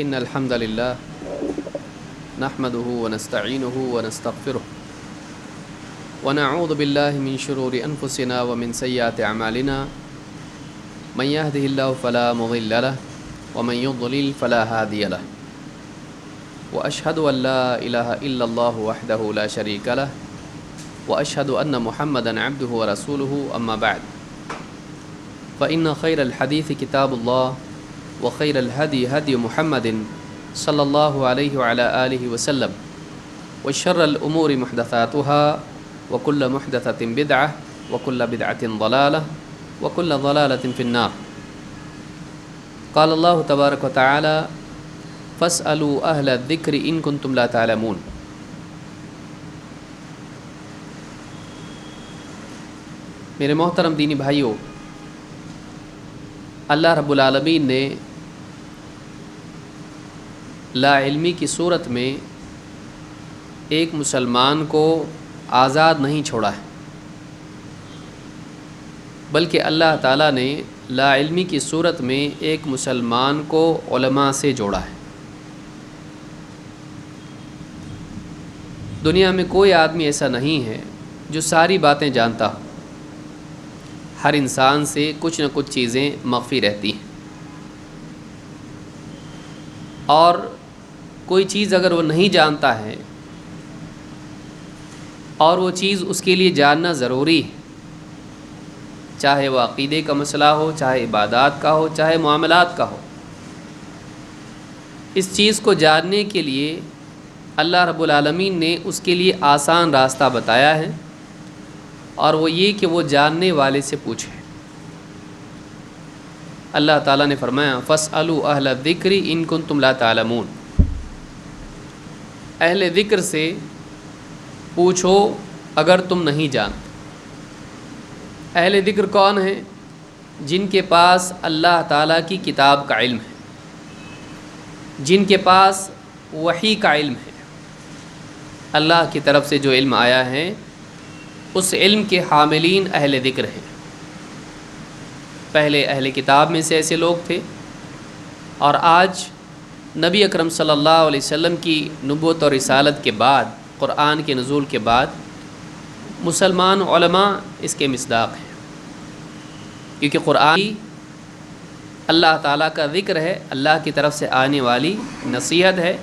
إن الحمد لله نحمده ونستعينه ونستغفره ونعوذ بالله من شرور أنفسنا ومن سيئات أعمالنا من يهده الله فلا مضل له ومن يضلل فلا هادي له وأشهد أن لا إله إلا الله وحده لا شريك له وأشهد أن محمدا عبده ورسوله أما بعد فإن خير الحديث كتاب الله وخير الهدي هدي محمد صلى الله عليه وعلى آله وسلم وشر الأمور محدثاتها وكل محدثة بدعة وكل بدعة ضلالة وكل ضلالة في النار. قال الله تبارك وتعالى فاسألوا أهل الذكر إن كنتم لا تعلمون. میرے محترم دینی بھائیوں، اللہ رب العالمین نے لا علمی کی صورت میں ایک مسلمان کو آزاد نہیں چھوڑا ہے، بلکہ اللہ تعالیٰ نے لا علمی کی صورت میں ایک مسلمان کو علماء سے جوڑا ہے۔ دنیا میں کوئی آدمی ایسا نہیں ہے جو ساری باتیں جانتا ہو، ہر انسان سے کچھ نہ کچھ چیزیں مخفی رہتی ہیں، اور کوئی چیز اگر وہ نہیں جانتا ہے اور وہ چیز اس کے لیے جاننا ضروری ہے، چاہے وہ عقیدے کا مسئلہ ہو، چاہے عبادات کا ہو، چاہے معاملات کا ہو، اس چیز کو جاننے کے لیے اللہ رب العالمین نے اس کے لیے آسان راستہ بتایا ہے، اور وہ یہ کہ وہ جاننے والے سے پوچھے۔ اللہ تعالیٰ نے فرمایا فَاسْأَلُوا أَهْلَ الذِّكْرِ إِن كُنتُمْ لَا تَعْلَمُونَ، اہل ذکر سے پوچھو اگر تم نہیں جانتے۔ اہل ذکر کون ہیں؟ جن کے پاس اللہ تعالیٰ کی کتاب کا علم ہے، جن کے پاس وحی کا علم ہے، اللہ کی طرف سے جو علم آیا ہے اس علم کے حاملین اہل ذکر ہیں۔ پہلے اہل کتاب میں سے ایسے لوگ تھے، اور آج نبی اکرم صلی اللہ علیہ وسلم کی نبوت اور رسالت کے بعد، قرآن کے نزول کے بعد، مسلمان علماء اس کے مصداق ہیں، کیونکہ قرآن اللہ تعالیٰ کا ذکر ہے، اللہ کی طرف سے آنے والی نصیحت ہے۔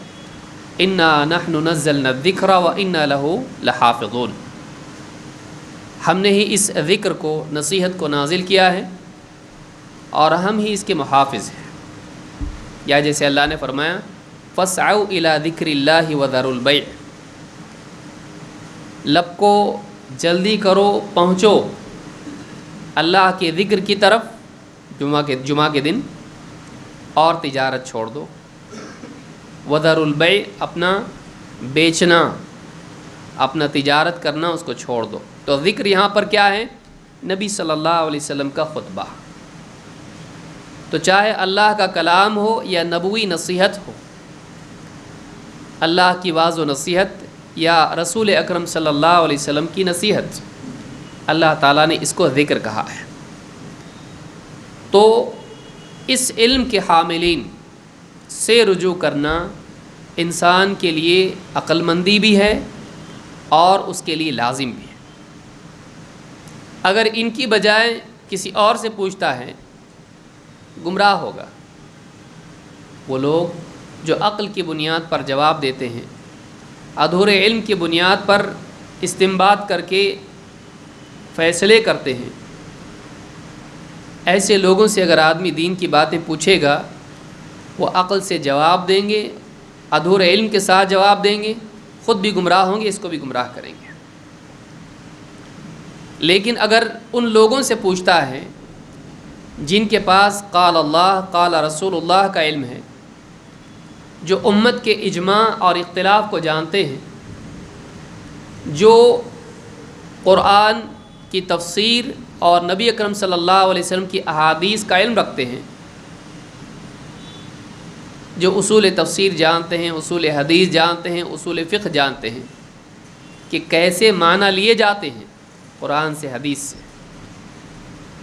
اِنَّا نَحْنُ نَزَّلْنَا الذِّكْرَ وَإِنَّا لَهُ لَحَافِظُونَ، ہم نے ہی اس ذکر کو، نصیحت کو نازل کیا ہے، اور ہم ہی اس کے محافظ ہیں۔ یا جیسے اللہ نے فرمایا فَاسْعَوْا إِلَى ذِكْرِ اللَّهِ وَذَرُوا الْبَيْعَ، لب کو جلدی کرو، پہنچو اللہ کے ذکر کی طرف جمعہ کے دن، اور تجارت چھوڑ دو۔ وَذَرُوا الْبَيْعَ، اپنا بیچنا، اپنا تجارت کرنا اس کو چھوڑ دو۔ تو ذکر یہاں پر کیا ہے؟ نبی صلی اللہ علیہ وسلم کا خطبہ۔ تو چاہے اللہ کا کلام ہو یا نبوی نصیحت ہو، اللہ کی واضح و نصیحت یا رسول اکرم صلی اللہ علیہ وسلم کی نصیحت، اللہ تعالیٰ نے اس کو ذکر کہا ہے۔ تو اس علم کے حاملین سے رجوع کرنا انسان کے لیے عقل مندی بھی ہے اور اس کے لیے لازم بھی ہے۔ اگر ان کی بجائے کسی اور سے پوچھتا ہے، گمراہ ہوگا۔ وہ لوگ جو عقل کی بنیاد پر جواب دیتے ہیں، ادھورے علم کی بنیاد پر استنباط کر کے فیصلے کرتے ہیں، ایسے لوگوں سے اگر آدمی دین کی باتیں پوچھے گا، وہ عقل سے جواب دیں گے، ادھورے علم کے ساتھ جواب دیں گے، خود بھی گمراہ ہوں گے، اس کو بھی گمراہ کریں گے۔ لیکن اگر ان لوگوں سے پوچھتا ہے جن کے پاس قال اللہ قال رسول اللہ کا علم ہے، جو امت کے اجماع اور اختلاف کو جانتے ہیں، جو قرآن کی تفسیر اور نبی اکرم صلی اللہ علیہ وسلم کی احادیث کا علم رکھتے ہیں، جو اصول تفسیر جانتے ہیں، اصول حدیث جانتے ہیں، اصول فقہ جانتے ہیں کہ کیسے معنی لیے جاتے ہیں قرآن سے، حدیث سے،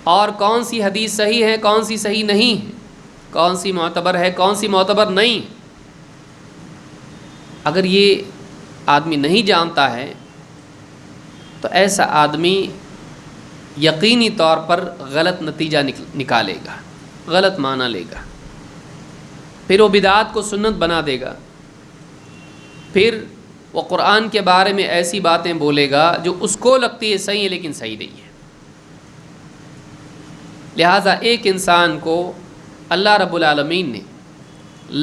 اور کون سی حدیث صحیح ہے، کون سی صحیح نہیں ہے، کون سی معتبر ہے، کون سی معتبر نہیں ہے، اگر یہ آدمی نہیں جانتا ہے تو ایسا آدمی یقینی طور پر غلط نتیجہ نکالے گا، غلط معنی لے گا، پھر وہ بدعات کو سنت بنا دے گا، پھر وہ قرآن کے بارے میں ایسی باتیں بولے گا جو اس کو لگتی ہے صحیح ہے لیکن صحیح نہیں ہے۔ لہٰذا ایک انسان کو اللہ رب العالمین نے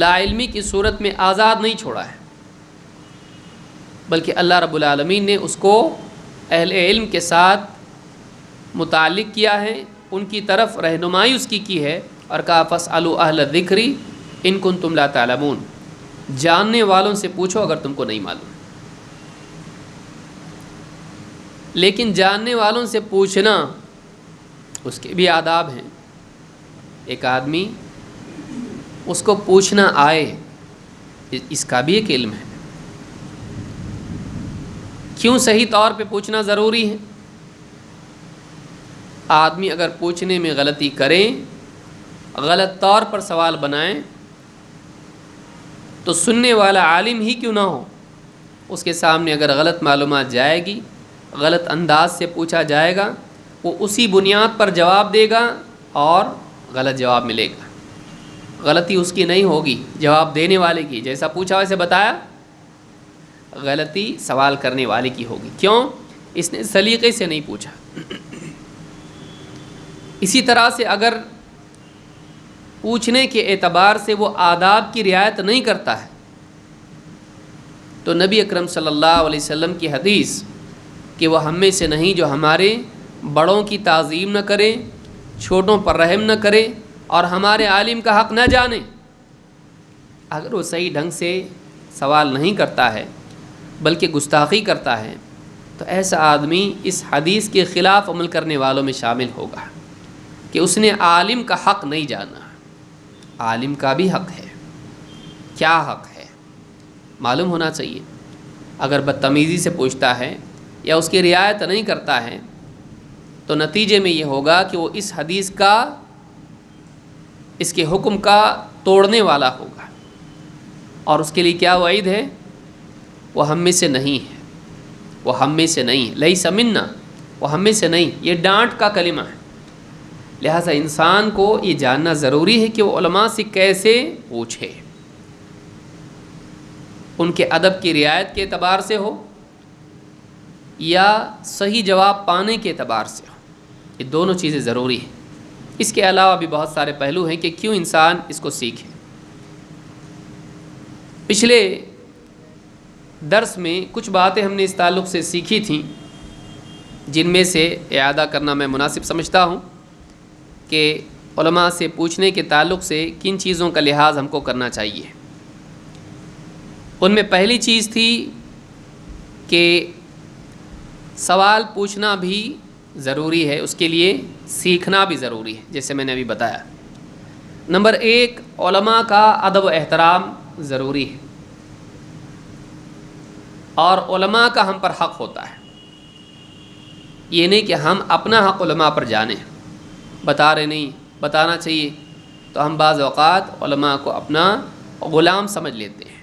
لا علمی کی صورت میں آزاد نہیں چھوڑا ہے، بلکہ اللہ رب العالمین نے اس کو اہل علم کے ساتھ متعلق کیا ہے، ان کی طرف رہنمائی اس کی ہے، اور کہا فاسألوا اہل الذکر ان کنتم لا تعلمون، جاننے والوں سے پوچھو اگر تم کو نہیں معلوم۔ لیکن جاننے والوں سے پوچھنا اس کے بھی آداب ہیں۔ ایک آدمی اس کو پوچھنا آئے، اس کا بھی ایک علم ہے۔ کیوں صحیح طور پہ پوچھنا ضروری ہے؟ آدمی اگر پوچھنے میں غلطی کریں، غلط طور پر سوال بنائیں، تو سننے والا عالم ہی کیوں نہ ہو، اس کے سامنے اگر غلط معلومات جائے گی، غلط انداز سے پوچھا جائے گا، وہ اسی بنیاد پر جواب دے گا اور غلط جواب ملے گا۔ غلطی اس کی نہیں ہوگی، جواب دینے والے کی، جیسا پوچھا ویسے بتایا، غلطی سوال کرنے والے کی ہوگی۔ کیوں؟ اس نے سلیقے سے نہیں پوچھا۔ اسی طرح سے اگر پوچھنے کے اعتبار سے وہ آداب کی رعایت نہیں کرتا ہے تو نبی اکرم صلی اللہ علیہ وسلم کی حدیث کہ وہ ہم میں سے نہیں جو ہمارے بڑوں کی تعظیم نہ کرے، چھوٹوں پر رحم نہ کرے اور ہمارے عالم کا حق نہ جانے، اگر وہ صحیح ڈھنگ سے سوال نہیں کرتا ہے بلکہ گستاخی کرتا ہے تو ایسا آدمی اس حدیث کے خلاف عمل کرنے والوں میں شامل ہوگا کہ اس نے عالم کا حق نہیں جانا۔ عالم کا بھی حق ہے۔ کیا حق ہے معلوم ہونا چاہیے۔ اگر بدتمیزی سے پوچھتا ہے یا اس کی رعایت نہیں کرتا ہے تو نتیجے میں یہ ہوگا کہ وہ اس حدیث کا، اس کے حکم کا توڑنے والا ہوگا، اور اس کے لیے کیا وعید ہے؟ وہ ہم میں سے نہیں ہے، وہ ہم میں سے نہیں ہے، لیس منا، وہ ہم میں سے نہیں، یہ ڈانٹ کا کلمہ ہے۔ لہٰذا انسان کو یہ جاننا ضروری ہے کہ وہ علماء سے کیسے پوچھے، ان کے ادب کی رعایت کے اعتبار سے ہو یا صحیح جواب پانے کے اعتبار سے ہو، یہ دونوں چیزیں ضروری ہیں۔ اس کے علاوہ بھی بہت سارے پہلو ہیں کہ کیوں انسان اس کو سیکھے۔ پچھلے درس میں کچھ باتیں ہم نے اس تعلق سے سیکھی تھیں، جن میں سے اعادہ کرنا میں مناسب سمجھتا ہوں کہ علماء سے پوچھنے کے تعلق سے کن چیزوں کا لحاظ ہم کو کرنا چاہیے۔ ان میں پہلی چیز تھی کہ سوال پوچھنا بھی ضروری ہے، اس کے لیے سیکھنا بھی ضروری ہے، جیسے میں نے ابھی بتایا۔ نمبر ایک، علماء کا ادب و احترام ضروری ہے، اور علماء کا ہم پر حق ہوتا ہے۔ یہ نہیں کہ ہم اپنا حق علماء پر جانیں، بتا رہے نہیں، بتانا چاہیے، تو ہم بعض اوقات علماء کو اپنا غلام سمجھ لیتے ہیں۔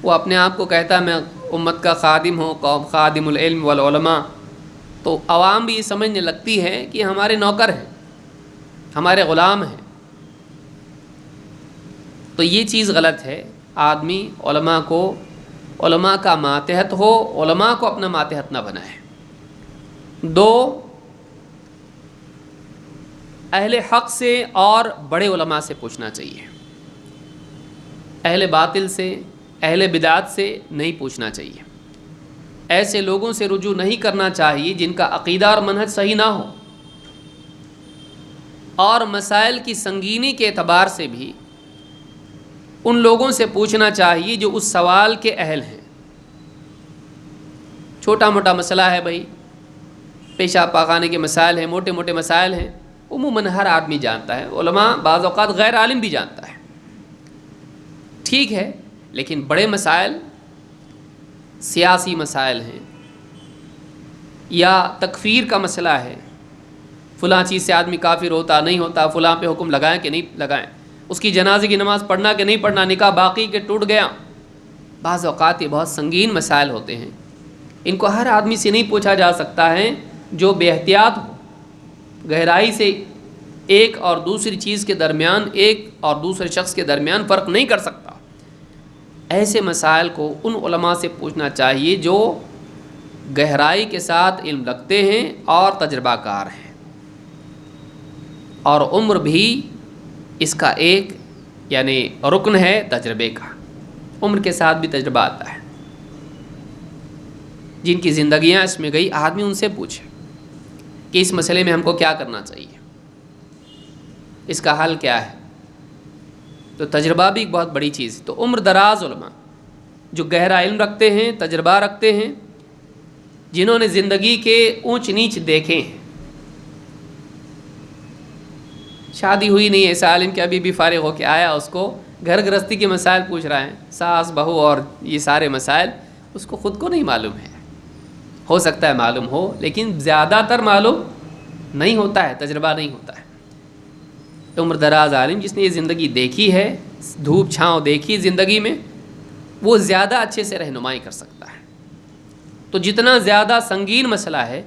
وہ اپنے آپ کو کہتا ہے میں امت کا خادم ہوں، قوم خادم العلم والعلماء، تو عوام بھی یہ سمجھنے لگتی ہے کہ ہمارے نوکر ہیں، ہمارے غلام ہیں۔ تو یہ چیز غلط ہے۔ آدمی علماء کو، علماء کا ماتحت ہو، علماء کو اپنا ماتحت نہ بنائے۔ دو، اہل حق سے اور بڑے علماء سے پوچھنا چاہیے، اہل باطل سے، اہل بدعت سے نہیں پوچھنا چاہیے۔ ایسے لوگوں سے رجوع نہیں کرنا چاہیے جن کا عقیدہ اور منہج صحیح نہ ہو، اور مسائل کی سنگینی کے اعتبار سے بھی ان لوگوں سے پوچھنا چاہیے جو اس سوال کے اہل ہیں۔ چھوٹا موٹا مسئلہ ہے بھائی، پیشاب پاخانے کے مسائل ہیں، موٹے موٹے مسائل ہیں، عموماً ہر آدمی جانتا ہے، علماء بعض اوقات غیر عالم بھی جانتا ہے، ٹھیک ہے، لیکن بڑے مسائل، سیاسی مسائل ہیں یا تکفیر کا مسئلہ ہے، فلاں چیز سے آدمی کافر ہوتا نہیں ہوتا، فلاں پہ حکم لگائیں کہ نہیں لگائیں، اس کی جنازے کی نماز پڑھنا کہ نہیں پڑھنا، نکاح باقی کہ ٹوٹ گیا۔ بعض اوقات یہ بہت سنگین مسائل ہوتے ہیں، ان کو ہر آدمی سے نہیں پوچھا جا سکتا ہے جو بے احتیاط ہو، گہرائی سے ایک اور دوسری چیز کے درمیان، ایک اور دوسرے شخص کے درمیان فرق نہیں کر سکتا۔ ایسے مسائل کو ان علماء سے پوچھنا چاہیے جو گہرائی کے ساتھ علم رکھتے ہیں اور تجربہ کار ہیں، اور عمر بھی اس کا ایک یعنی رکن ہے تجربے کا، عمر کے ساتھ بھی تجربہ آتا ہے۔ جن کی زندگیاں اس میں گئی، آدمی ان سے پوچھے کہ اس مسئلے میں ہم کو کیا کرنا چاہیے، اس کا حل کیا ہے۔ تو تجربہ بھی ایک بہت بڑی چیز ہے۔ تو عمر دراز علماء جو گہرا علم رکھتے ہیں، تجربہ رکھتے ہیں، جنہوں نے زندگی کے اونچ نیچ دیکھے ہیں۔ شادی ہوئی نہیں ہے، ایسا عالم کہ ابھی بھی فارغ ہو کے آیا، اس کو گھر گرہستی کے مسائل پوچھ رہا ہے، ساس بہو اور یہ سارے مسائل اس کو خود کو نہیں معلوم ہے۔ ہو سکتا ہے معلوم ہو، لیکن زیادہ تر معلوم نہیں ہوتا ہے، تجربہ نہیں ہوتا ہے۔ عمر دراز عالم جس نے یہ زندگی دیکھی ہے، دھوپ چھاؤں دیکھی زندگی میں، وہ زیادہ اچھے سے رہنمائی کر سکتا ہے۔ تو جتنا زیادہ سنگین مسئلہ ہے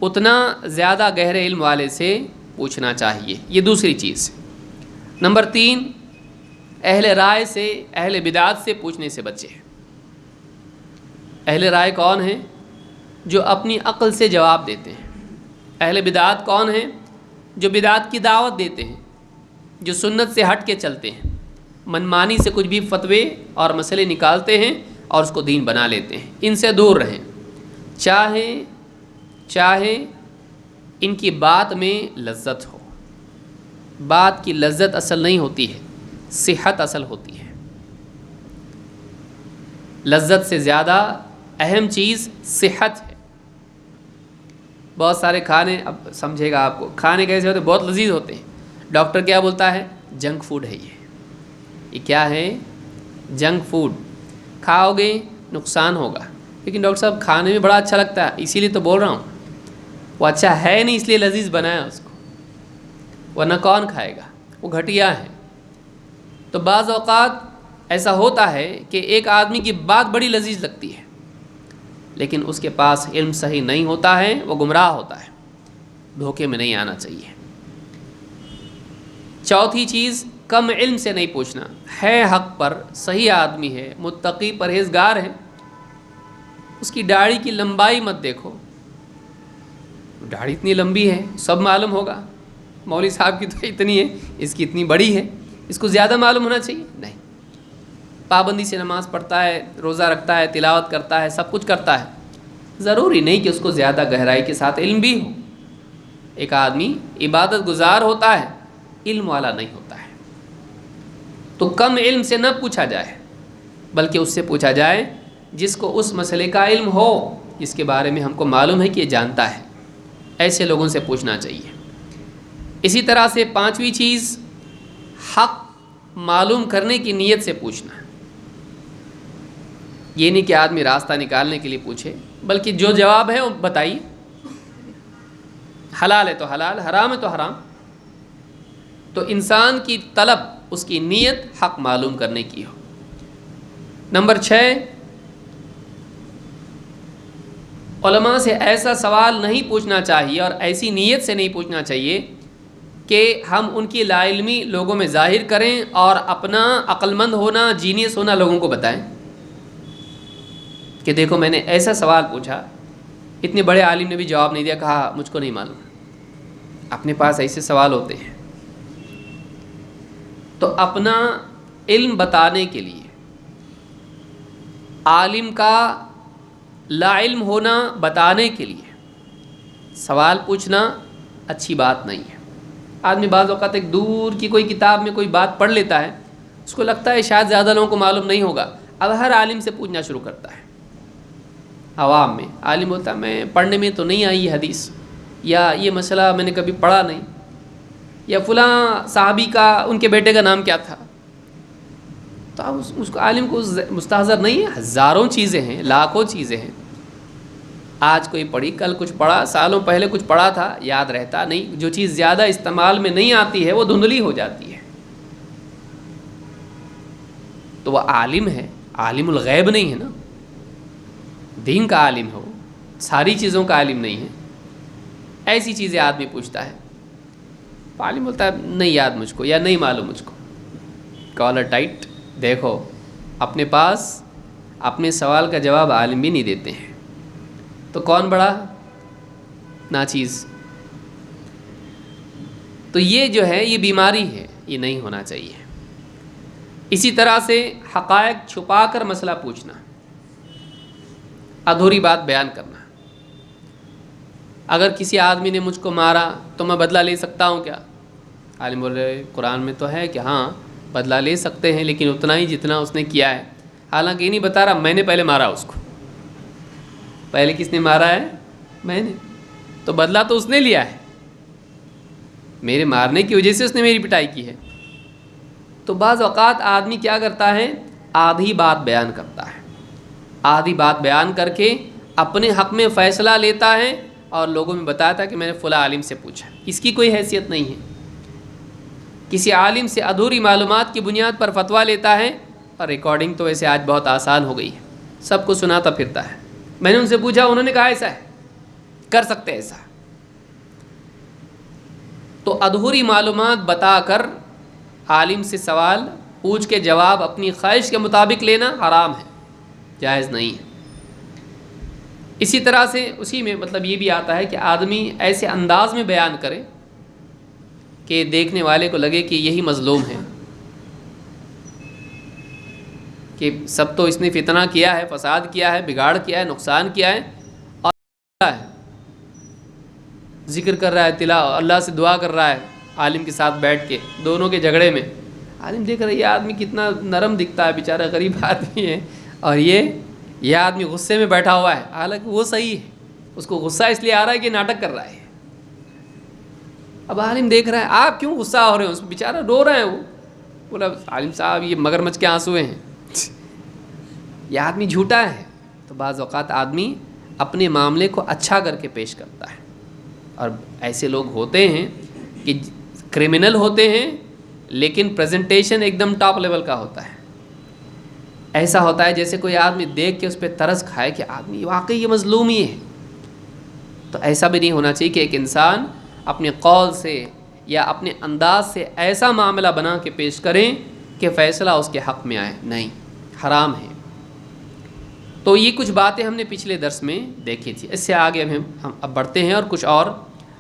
اتنا زیادہ گہرے علم والے سے پوچھنا چاہیے، یہ دوسری چیز۔ نمبر 3، اہل رائے سے، اہل بدعت سے پوچھنے سے بچے۔ اہل رائے کون ہیں؟ جو اپنی عقل سے جواب دیتے ہیں۔ اہل بدعت کون ہیں؟ جو بدعت کی دعوت دیتے ہیں، جو سنت سے ہٹ کے چلتے ہیں، منمانی سے کچھ بھی فتوے اور مسئلے نکالتے ہیں اور اس کو دین بنا لیتے ہیں۔ ان سے دور رہیں، چاہے ان کی بات میں لذت ہو۔ بات کی لذت اصل نہیں ہوتی ہے، صحت اصل ہوتی ہے۔ لذت سے زیادہ اہم چیز صحت ہے۔ بہت سارے کھانے، اب سمجھے گا آپ کو، کھانے کیسے ہوتے ہیں؟ بہت لذیذ ہوتے ہیں۔ ڈاکٹر کیا بولتا ہے؟ جنک فوڈ ہے یہ کیا ہے؟ جنک فوڈ، کھاؤ گے نقصان ہوگا۔ لیکن ڈاکٹر صاحب کھانے میں بڑا اچھا لگتا ہے، اسی لیے تو بول رہا ہوں۔ وہ اچھا ہے نہیں اس لیے لذیذ بنایا اس کو، ورنہ کون کھائے گا؟ وہ گھٹیا ہے۔ تو بعض اوقات ایسا ہوتا ہے کہ ایک آدمی کی بات بڑی لذیذ لگتی ہے، لیکن اس کے پاس علم صحیح نہیں ہوتا ہے، وہ گمراہ ہوتا ہے۔ دھوکے میں نہیں آنا چاہیے۔ چوتھی چیز، کم علم سے نہیں پوچھنا۔ ہے حق پر، صحیح آدمی ہے، متقی پرہیزگار ہے، اس کی داڑھی کی لمبائی مت دیکھو، داڑھی اتنی لمبی ہے سب معلوم ہوگا، مولوی صاحب کی تو اتنی ہے، اس کی اتنی بڑی ہے، اس کو زیادہ معلوم ہونا چاہیے؟ نہیں۔ پابندی سے نماز پڑھتا ہے، روزہ رکھتا ہے، تلاوت کرتا ہے، سب کچھ کرتا ہے، ضروری نہیں کہ اس کو زیادہ گہرائی کے ساتھ علم بھی ہو۔ ایک آدمی عبادت گزار ہوتا ہے، علم والا نہیں ہوتا ہے۔ تو کم علم سے نہ پوچھا جائے، بلکہ اس سے پوچھا جائے جس کو اس مسئلے کا علم ہو، جس کے بارے میں ہم کو معلوم ہے کہ یہ جانتا ہے، ایسے لوگوں سے پوچھنا چاہیے۔ اسی طرح سے پانچویں چیز، حق معلوم کرنے کی نیت سے پوچھنا۔ یہ نہیں کہ آدمی راستہ نکالنے کے لیے پوچھے، بلکہ جو جواب ہے وہ بتائیے، حلال ہے تو حلال، حرام ہے تو حرام۔ تو انسان کی طلب، اس کی نیت حق معلوم کرنے کی ہو۔ نمبر 6، علماء سے ایسا سوال نہیں پوچھنا چاہیے اور ایسی نیت سے نہیں پوچھنا چاہیے کہ ہم ان کی لا علمی لوگوں میں ظاہر کریں اور اپنا عقل مند ہونا، جینیس ہونا لوگوں کو بتائیں کہ دیکھو میں نے ایسا سوال پوچھا، اتنے بڑے عالم نے بھی جواب نہیں دیا، کہا مجھ کو نہیں معلوم۔ اپنے پاس ایسے سوال ہوتے ہیں۔ تو اپنا علم بتانے کے لیے عالم کا لا علم ہونا بتانے کے لیے سوال پوچھنا اچھی بات نہیں ہے۔ آدمی بعض اوقات ایک دور کی کوئی کتاب میں کوئی بات پڑھ لیتا ہے، اس کو لگتا ہے شاید زیادہ لوگوں کو معلوم نہیں ہوگا، اب ہر عالم سے پوچھنا شروع کرتا ہے۔ عوام میں عالم ہوتا ہے، میں پڑھنے میں تو نہیں آئی یہ حدیث، یا یہ مسئلہ میں نے کبھی پڑھا نہیں، یا فلاں صحابی کا ان کے بیٹے کا نام کیا تھا۔ تو اب اس کو عالم کو مستحضر نہیں ہے، ہزاروں چیزیں ہیں، لاکھوں چیزیں ہیں، آج کوئی پڑھی، کل کچھ پڑھا، سالوں پہلے کچھ پڑھا تھا، یاد رہتا نہیں۔ جو چیز زیادہ استعمال میں نہیں آتی ہے وہ دھندلی ہو جاتی ہے۔ تو وہ عالم ہے، عالم الغیب نہیں ہے نا، دین کا عالم ہے، وہ ساری چیزوں کا عالم نہیں ہے. ایسی چیزیں آدمی پوچھتا ہے، عالم بولتا ہے نہیں یاد مجھ کو یا نہیں معلوم مجھ کو. Collar tight. دیکھو اپنے پاس اپنے سوال کا جواب عالم بھی نہیں دیتے ہیں تو کون بڑا ناچیز. تو یہ جو ہے یہ بیماری ہے، یہ نہیں ہونا چاہیے. اسی طرح سے حقائق چھپا کر مسئلہ پوچھنا، ادھوری بات بیان کرنا. اگر کسی آدمی نے مجھ کو مارا تو میں بدلہ لے سکتا ہوں کیا؟ عالم بول رہے قرآن میں تو ہے کہ ہاں بدلہ لے سکتے ہیں، لیکن اتنا ہی جتنا اس نے کیا ہے. حالانکہ یہ نہیں بتا رہا میں نے پہلے مارا اس کو. پہلے کس نے مارا ہے؟ میں نے. تو بدلہ تو اس نے لیا ہے، میرے مارنے کی وجہ سے اس نے میری پٹائی کی ہے. تو بعض اوقات آدمی کیا کرتا ہے، آدھی بات بیان کرتا ہے، آدھی بات بیان کر کے اپنے حق میں فیصلہ لیتا ہے اور لوگوں میں بتاتا ہے کہ میں نے فلاں عالم سے پوچھا. اس کی کوئی حیثیت نہیں ہے. کسی عالم سے ادھوری معلومات کی بنیاد پر فتویٰ لیتا ہے. اور ریکارڈنگ تو ویسے آج بہت آسان ہو گئی ہے، سب کو سناتا پھرتا ہے. میں نے ان سے پوچھا، انہوں نے کہا ایسا ہے، کر سکتے ایسا. تو ادھوری معلومات بتا کر عالم سے سوال پوچھ کے جواب اپنی خواہش کے مطابق لینا حرام ہے، جائز نہیں ہے. اسی طرح سے اسی میں مطلب یہ بھی آتا ہے کہ آدمی ایسے انداز میں بیان کرے کہ دیکھنے والے کو لگے کہ یہی مظلوم ہے، کہ سب تو اس نے فتنہ کیا ہے، فساد کیا ہے، بگاڑ کیا ہے، نقصان کیا ہے، اور ذکر کر رہا ہے، اللہ سے دعا کر رہا ہے عالم کے ساتھ بیٹھ کے دونوں کے جھگڑے میں. عالم دیکھ رہا ہے یہ آدمی کتنا نرم دکھتا ہے، بیچارہ غریب آدمی ہے، اور یہ آدمی غصے میں بیٹھا ہوا ہے. حالانکہ وہ صحیح ہے، اس کو غصہ اس لیے آ رہا ہے کہ ناٹک کر رہا ہے. اب عالم دیکھ رہا ہے آپ کیوں غصہ ہو رہے ہیں، اس بیچارہ رو رہے ہیں. وہ بولا عالم صاحب یہ مگرمچھ کے آنسو ہیں، یہ آدمی جھوٹا ہے. تو بعض اوقات آدمی اپنے معاملے کو اچھا کر کے پیش کرتا ہے. اور ایسے لوگ ہوتے ہیں کہ کرمنل ہوتے ہیں لیکن پریزنٹیشن ایک دم ٹاپ لیول کا ہوتا ہے. ایسا ہوتا ہے جیسے کوئی آدمی دیکھ کے اس پہ ترس کھائے کہ آدمی واقعی یہ مظلوم ہی ہے. تو ایسا بھی نہیں ہونا چاہیے کہ ایک انسان اپنے قول سے یا اپنے انداز سے ایسا معاملہ بنا کے پیش کریں کہ فیصلہ اس کے حق میں آئے. نہیں، حرام ہے. تو یہ کچھ باتیں ہم نے پچھلے درس میں دیکھی تھی. اس سے آگے ہم اب بڑھتے ہیں اور کچھ اور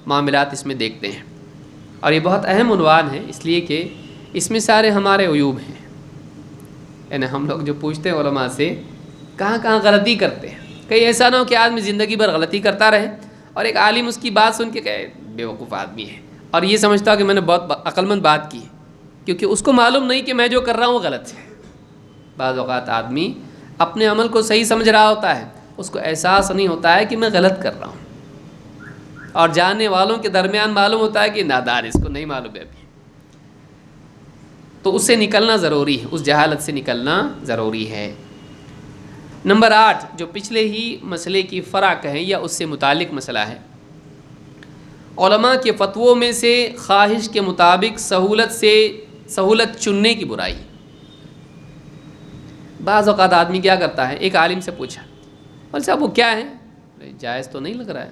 معاملات اس میں دیکھتے ہیں. اور یہ بہت اہم عنوان ہے اس لیے کہ اس میں سارے ہمارے عیوب ہیں. یعنی ہم لوگ جو پوچھتے ہیں علماء سے کہاں کہاں غلطی کرتے ہیں. کہیں ایسا نہ ہو کہ آدمی زندگی بھر غلطی کرتا رہے اور ایک عالم اس کی بات سن کے کہے بیوقوف آدمی ہے، اور یہ سمجھتا ہو کہ میں نے بہت عقل مند بات کی، کیونکہ اس کو معلوم نہیں کہ میں جو کر رہا ہوں وہ غلط ہے. بعض اوقات آدمی اپنے عمل کو صحیح سمجھ رہا ہوتا ہے، اس کو احساس نہیں ہوتا ہے کہ میں غلط کر رہا ہوں، اور جاننے والوں کے درمیان معلوم ہوتا ہے کہ نادان، اس کو نہیں معلوم ہے ابھی. تو اس سے نکلنا ضروری ہے، اس جہالت سے نکلنا ضروری ہے. نمبر 8 جو پچھلے ہی مسئلے کی فرع کہیں یا اس سے متعلق مسئلہ ہے، علماء کے فتووں میں سے خواہش کے مطابق سہولت چننے کی برائی. بعض اوقات آدمی کیا کرتا ہے، ایک عالم سے پوچھا بول صاحب وہ کیا ہے، جائز تو نہیں لگ رہا ہے،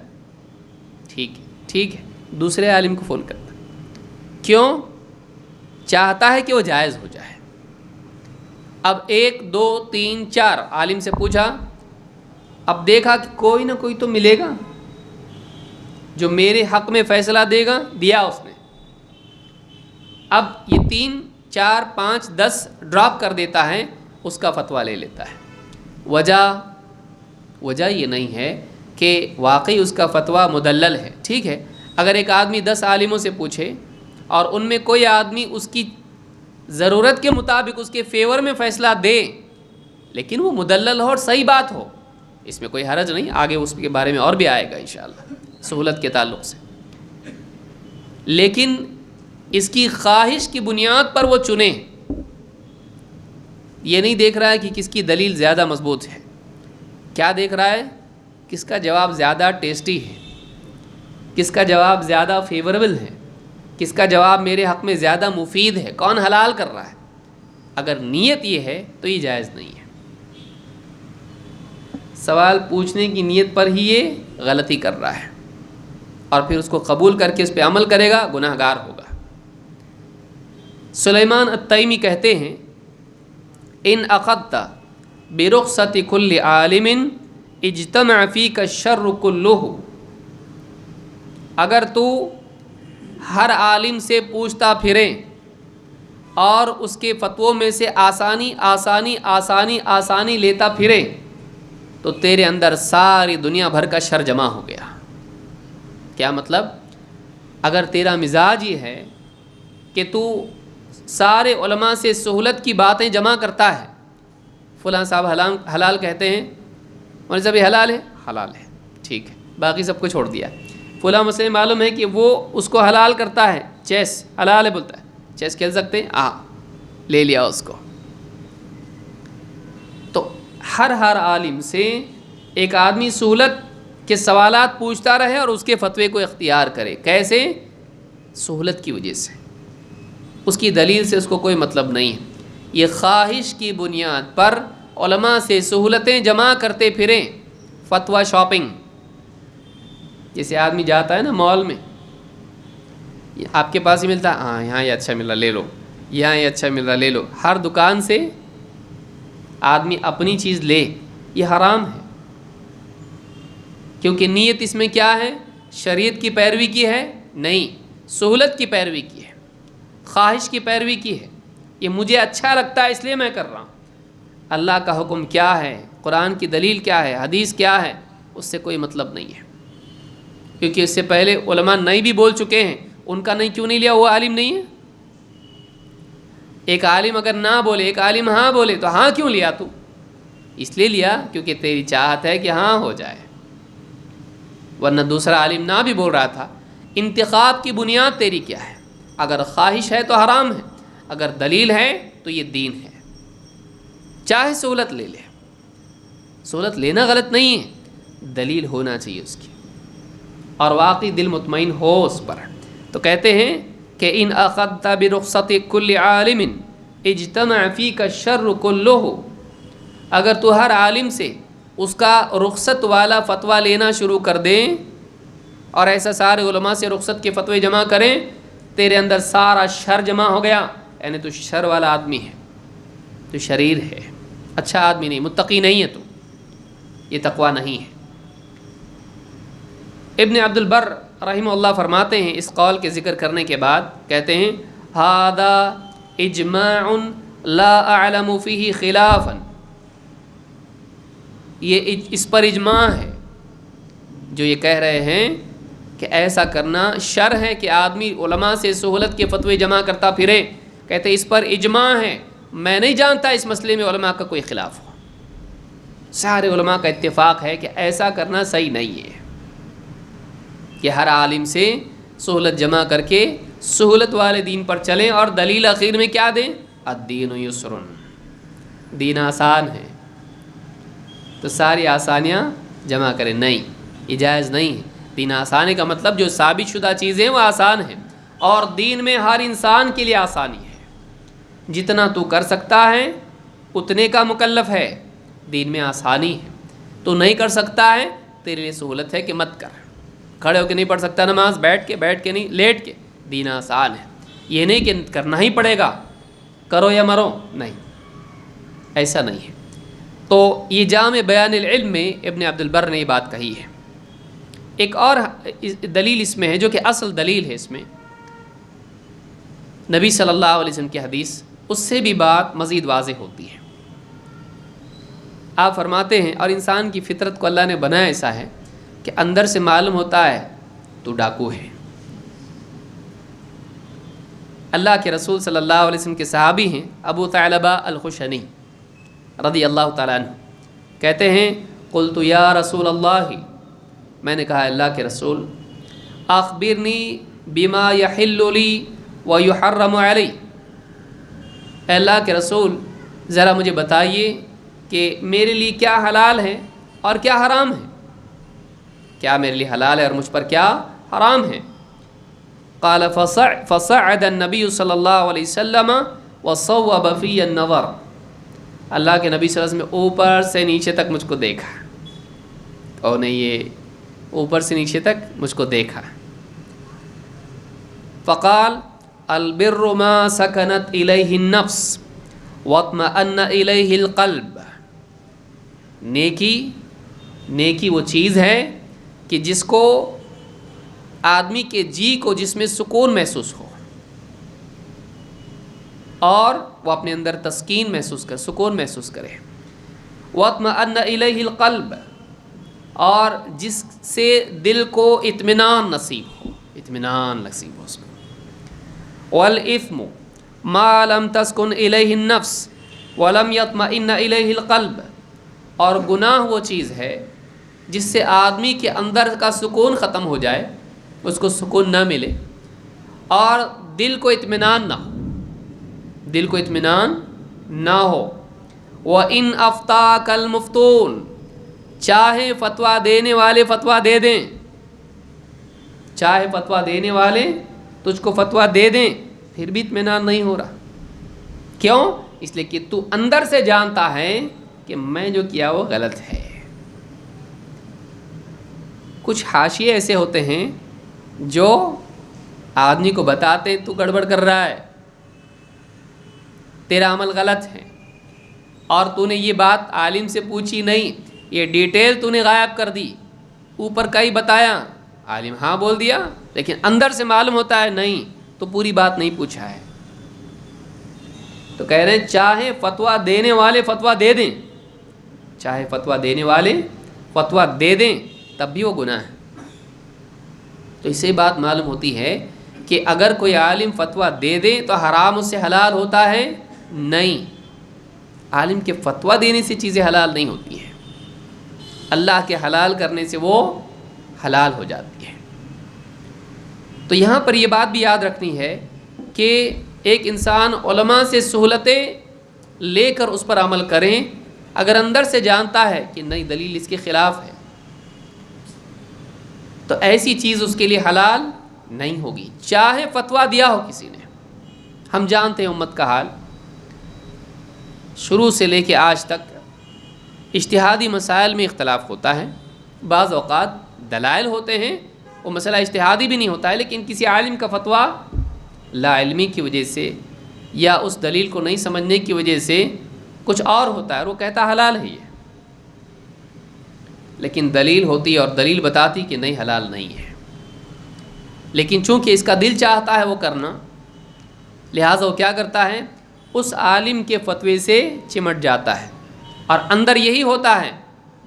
ٹھیک ہے، دوسرے عالم کو فون کرتا. کیوں؟ چاہتا ہے کہ وہ جائز ہو جائے. اب 1 2 3 4 عالم سے پوچھا، اب دیکھا کہ کوئی نہ کوئی تو ملے گا جو میرے حق میں فیصلہ دے گا. دیا اس نے. اب یہ 3 4 5 10 ڈراپ کر دیتا ہے، اس کا فتویٰ لے لیتا ہے. وجہ یہ نہیں ہے کہ واقعی اس کا فتویٰ مدلل ہے. ٹھیک ہے، اگر ایک آدمی 10 عالموں سے پوچھے اور ان میں کوئی آدمی اس کی ضرورت کے مطابق اس کے فیور میں فیصلہ دے لیکن وہ مدلل ہو اور صحیح بات ہو، اس میں کوئی حرج نہیں. آگے اس کے بارے میں اور بھی آئے گا انشاءاللہ سہولت کے تعلق سے. لیکن اس کی خواہش کی بنیاد پر وہ چنے، یہ نہیں دیکھ رہا ہے کہ کس کی دلیل زیادہ مضبوط ہے. کیا دیکھ رہا ہے؟ کس کا جواب زیادہ ٹیسٹی ہے، کس کا جواب زیادہ فیوریبل ہے، کس کا جواب میرے حق میں زیادہ مفید ہے، کون حلال کر رہا ہے. اگر نیت یہ ہے تو یہ جائز نہیں ہے. سوال پوچھنے کی نیت پر ہی یہ غلطی کر رہا ہے، اور پھر اس کو قبول کر کے اس پہ عمل کرے گا، گناہ گار ہوگا. سلیمان التیمی کہتے ہیں ان اخذت برخصت کل عالم اجتمع فیک الشر کلہ، اگر تو ہر عالم سے پوچھتا پھرے اور اس کے فتووں میں سے آسانی آسانی آسانی آسانی لیتا پھرے تو تیرے اندر ساری دنیا بھر کا شر جمع ہو گیا. کیا مطلب؟ اگر تیرا مزاج یہ ہے کہ تو سارے علماء سے سہولت کی باتیں جمع کرتا ہے، فلاں صاحب حلال کہتے ہیں، اور جب یہ حلال ہے، حلال ہے، ٹھیک ہے، باقی سب کو چھوڑ دیا. فلاں مسئلہ معلوم ہے کہ وہ اس کو حلال کرتا ہے، چیس حلال ہے، بولتا ہے چیس کھیل سکتے ہیں، لے لیا اس کو. تو ہر عالم سے ایک آدمی سہولت کے سوالات پوچھتا رہے اور اس کے فتوے کو اختیار کرے. کیسے؟ سہولت کی وجہ سے، اس کی دلیل سے اس کو کوئی مطلب نہیں ہے. یہ خواہش کی بنیاد پر علماء سے سہولتیں جمع کرتے پھریں. فتویٰ شاپنگ، جیسے آدمی جاتا ہے نا مال میں، آپ کے پاس ہی ملتا ہے، ہاں یہاں یہ اچھا مل رہا لے لو، یہاں یہ اچھا مل رہا لے لو. ہر دکان سے آدمی اپنی چیز لے، یہ حرام ہے. کیونکہ نیت اس میں کیا ہے؟ شریعت کی پیروی کی ہے؟ نہیں، سہولت کی پیروی کی ہے، خواہش کی پیروی کی ہے. یہ مجھے اچھا لگتا ہے اس لیے میں کر رہا ہوں. اللہ کا حکم کیا ہے، قرآن کی دلیل کیا ہے، حدیث کیا ہے، اس سے کوئی مطلب نہیں ہے. کیونکہ اس سے پہلے علماء نہیں بھی بول چکے ہیں، ان کا نہیں کیوں نہیں لیا؟ وہ عالم نہیں ہے. ایک عالم اگر نہ بولے، ایک عالم ہاں بولے، تو ہاں کیوں لیا تو؟ اس لیے لیا کیونکہ تیری چاہت ہے کہ ہاں ہو جائے، ورنہ دوسرا عالم نہ بھی بول رہا تھا. انتخاب کی بنیاد تیری کیا ہے؟ اگر خواہش ہے تو حرام ہے، اگر دلیل ہے تو یہ دین ہے. چاہے سہولت لے لے، سہولت لینا غلط نہیں ہے، دلیل ہونا چاہیے اس کی، اور واقعی دل مطمئن ہو اس پر. تو کہتے ہیں کہ ان اخذت برخصت کل عالم اجتمع فیک الشر کلہ، اگر تو ہر عالم سے اس کا رخصت والا فتویٰ لینا شروع کر دیں اور ایسا سارے علماء سے رخصت کے فتوے جمع کریں، تیرے اندر سارا شر جمع ہو گیا. یعنی تو شر والا آدمی ہے، تو شریر ہے، اچھا آدمی نہیں، متقی نہیں ہے، تو یہ تقویٰ نہیں ہے. ابن عبد البر رحمہ اللہ فرماتے ہیں اس قول کے ذکر کرنے کے بعد، کہتے ہیں ھذا اجماع لا اعلم فیہ خلافا، یہ اس پر اجماع ہے جو یہ کہہ رہے ہیں کہ ایسا کرنا شر ہے کہ آدمی علماء سے سہولت کے فتوے جمع کرتا پھرے. کہتے ہیں اس پر اجماع ہے، میں نہیں جانتا اس مسئلے میں علماء کا کوئی خلاف ہو. سارے علماء کا اتفاق ہے کہ ایسا کرنا صحیح نہیں ہے کہ ہر عالم سے سہولت جمع کر کے سہولت والے دین پر چلیں اور دلیل اخیر میں کیا دیں؟ الدین یسر، دین آسان ہے تو ساری آسانیاں جمع کریں. نہیں، یہ جائز نہیں ہے. دین آسانی کا مطلب جو ثابت شدہ چیزیں وہ آسان ہیں، اور دین میں ہر انسان کے لیے آسانی ہے. جتنا تو کر سکتا ہے اتنے کا مکلف ہے، دین میں آسانی ہے. تو نہیں کر سکتا ہے، تیرے لیے سہولت ہے کہ مت کر. کھڑے ہو کے نہیں پڑھ سکتا نماز، بیٹھ کے نہیں، لیٹ کے، دین آسان ہے. یہ نہیں کہ کرنا ہی پڑے گا، کرو یا مرو، نہیں، ایسا نہیں ہے. تو یہ جامع بیان العلم میں ابن عبد البر نے یہ بات کہی ہے. ایک اور دلیل اس میں ہے جو کہ اصل دلیل ہے اس میں، نبی صلی اللہ علیہ وسلم کی حدیث، اس سے بھی بات مزید واضح ہوتی ہے. آپ فرماتے ہیں اور انسان کی فطرت کو اللہ نے بنایا ایسا ہے کہ اندر سے معلوم ہوتا ہے تو ڈاکو ہے. اللہ کے رسول صلی اللہ علیہ وسلم کے صحابی ہیں ابو ثعلبہ الخشنی رضی اللہ تعالیٰ عنہ، کہتے ہیں قلت یا رسول اللہ، میں نے کہا اللہ کے رسول، اخبرنی بما یحل لی ویحرم علی، اے اللہ کے رسول ذرا مجھے بتائیے کہ میرے لیے کیا حلال ہے اور کیا حرام ہے، کیا میرے لیے حلال ہے اور مجھ پر کیا حرام ہے. قال فصعد النبی صلی اللہ علیہ وسلم وصوب فی النظر، اللہ کے نبی صلی اللہ علیہ وسلم نے اوپر سے نیچے تک مجھ کو دیکھا، اور نہیں یہ اوپر سے نیچے تک مجھ کو دیکھا. فقال البر ما سکنت الیہ النفس واطمأن الیہ القلب، نیکی وہ چیز ہے کہ جس کو آدمی کے جی کو جس میں سکون محسوس ہو اور وہ اپنے اندر تسکین محسوس کرے، سکون محسوس کرے. واطمأن الیہ القلب، اور جس سے دل کو اطمینان نصیب ہو اس کو. والاثم ما لم تسکن الیہ النفس ولم یطمئن الیہ القلب، اور گناہ وہ چیز ہے جس سے آدمی کے اندر کا سکون ختم ہو جائے، اس کو سکون نہ ملے اور دل کو اطمینان نہ ہو. وَإِنْ أَفْتَاكَ الْمُفْتُونَ، چاہے فتویٰ دینے والے فتویٰ دے دیں، چاہے فتویٰ دینے والے تجھ کو فتویٰ دے دیں، پھر بھی اطمینان نہیں ہو رہا. کیوں؟ اس لیے کہ تو اندر سے جانتا ہے کہ میں جو کیا وہ غلط ہے. کچھ حاشیے ایسے ہوتے ہیں جو آدمی کو بتاتے ہیں تو گڑبڑ کر رہا ہے، تیرا عمل غلط ہے، اور تو نے یہ بات عالم سے پوچھی نہیں، یہ ڈیٹیل تو نے غائب کر دی. اوپر کا ہی بتایا، عالم ہاں بول دیا، لیکن اندر سے معلوم ہوتا ہے نہیں، تو پوری بات نہیں پوچھا ہے. تو کہہ رہے ہیں چاہے فتویٰ دینے والے فتویٰ دے دیں، چاہے فتویٰ دینے والے فتویٰ دے دیں، تب بھی وہ گناہ ہے. تو اس سے بات معلوم ہوتی ہے کہ اگر کوئی عالم فتویٰ دے دے تو حرام اس سے حلال ہوتا ہے؟ نہیں، عالم کے فتویٰ دینے سے چیزیں حلال نہیں ہوتی ہیں، اللہ کے حلال کرنے سے وہ حلال ہو جاتی ہے. تو یہاں پر یہ بات بھی یاد رکھنی ہے کہ ایک انسان علماء سے سہولتیں لے کر اس پر عمل کریں، اگر اندر سے جانتا ہے کہ نہیں دلیل اس کے خلاف ہے تو ایسی چیز اس کے لیے حلال نہیں ہوگی، چاہے فتویٰ دیا ہو کسی نے. ہم جانتے ہیں امت کا حال، شروع سے لے کے آج تک اجتہادی مسائل میں اختلاف ہوتا ہے. بعض اوقات دلائل ہوتے ہیں، وہ مسئلہ اجتہادی بھی نہیں ہوتا ہے، لیکن کسی عالم کا فتویٰ لا علمی کی وجہ سے یا اس دلیل کو نہیں سمجھنے کی وجہ سے کچھ اور ہوتا ہے، اور وہ کہتا حلال ہے یہ، لیکن دلیل ہوتی اور دلیل بتاتی کہ نہیں حلال نہیں ہے. لیکن چونکہ اس کا دل چاہتا ہے وہ کرنا، لہٰذا وہ کیا کرتا ہے، اس عالم کے فتوے سے چمٹ جاتا ہے، اور اندر یہی ہوتا ہے